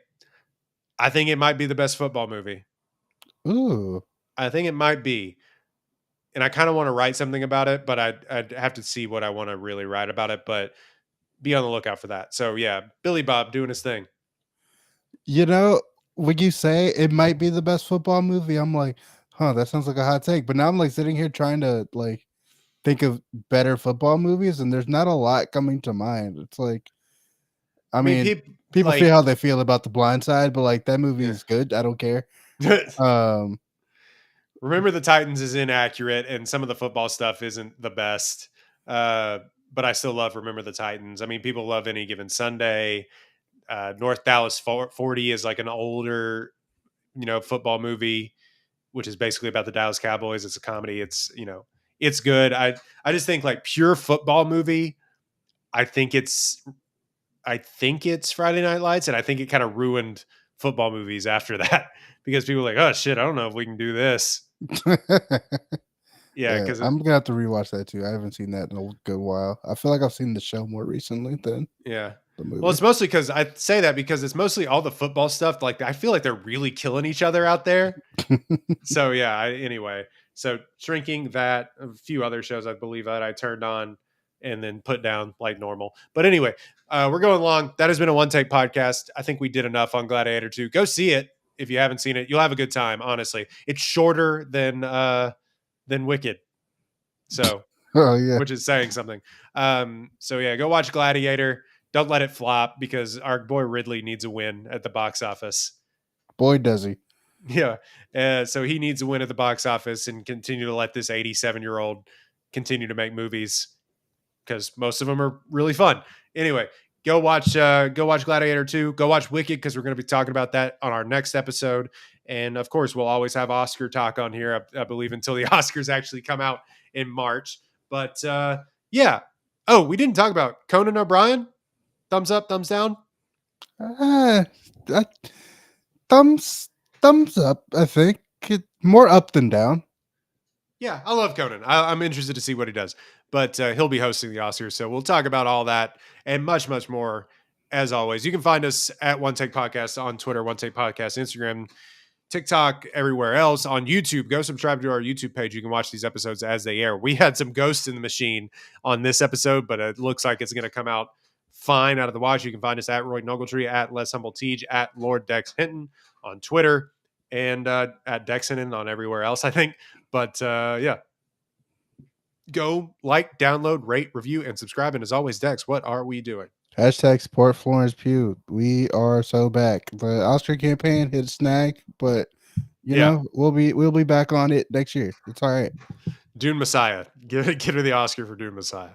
I think it might be the best football movie. Ooh. I think it might be. And I kind of want to write something about it, but I'd have to see what I want to really write about it. But be on the lookout for that. So yeah, Billy Bob doing his thing. You know, when you say it might be the best football movie, I'm like, huh, that sounds like a hot take. But now I'm like sitting here trying to like think of better football movies, and there's not a lot coming to mind. It's like, I mean, people like, feel how they feel about The Blind Side, but like that movie is good. I don't care. Remember the Titans is inaccurate, and some of the football stuff isn't the best. But I still love Remember the Titans. I mean, people love Any Given Sunday. North Dallas 40 is like an older, football movie, which is basically about the Dallas Cowboys. It's a comedy. It's, it's good. I just think like pure football movie. I think it's Friday Night Lights, and I think it kind of ruined football movies after that because people are like, oh shit, I don't know if we can do this. Yeah, because I'm gonna have to rewatch that too. I haven't seen that in a good while. I feel like I've seen the show more recently than yeah. the movie. Well, it's mostly because I say that because it's mostly all the football stuff. Like I feel like they're really killing each other out there. So yeah. Anyway, so Shrinking, that a few other shows I believe that I turned on and then put down like normal. But anyway, we're going long. That has been a One Take podcast. I think we did enough on Gladiator 2. Go see it if you haven't seen it. You'll have a good time. Honestly, it's shorter than Wicked. So, oh yeah, which is saying something. So yeah, go watch Gladiator. Don't let it flop because our boy Ridley needs a win at the box office. Boy, does he. Yeah. So he needs a win at the box office and continue to let this 87-year-old continue to make movies because most of them are really fun. Anyway, go watch Gladiator 2. Go watch Wicked because we're going to be talking about that on our next episode. And of course, we'll always have Oscar talk on here, I believe, until the Oscars actually come out in March. But yeah. Oh, we didn't talk about Conan O'Brien. Thumbs up, thumbs down? Thumbs up, I think. More up than down. Yeah, I love Conan. I'm interested to see what he does. But he'll be hosting the Oscars, so we'll talk about all that and much, much more. As always, you can find us at One Take Podcast on Twitter, One Take Podcast, Instagram, TikTok, everywhere else. On YouTube, go subscribe to our YouTube page. You can watch these episodes as they air. We had some ghosts in the machine on this episode, but it looks like it's going to come out fine out of the wash. You can find us at Roy Nogletree, at Les Humble Teej, at Lord Dex Hinton on Twitter, and at Dexinen on everywhere else, I think. But yeah, go like, download, rate, review, and subscribe. And as always, Dex, what are we doing? Hashtag support Florence Pugh. We are so back. The Austria campaign hit a snag, but you know we'll be back on it next year. It's all right. Dune Messiah. Give her the Oscar for Dune Messiah.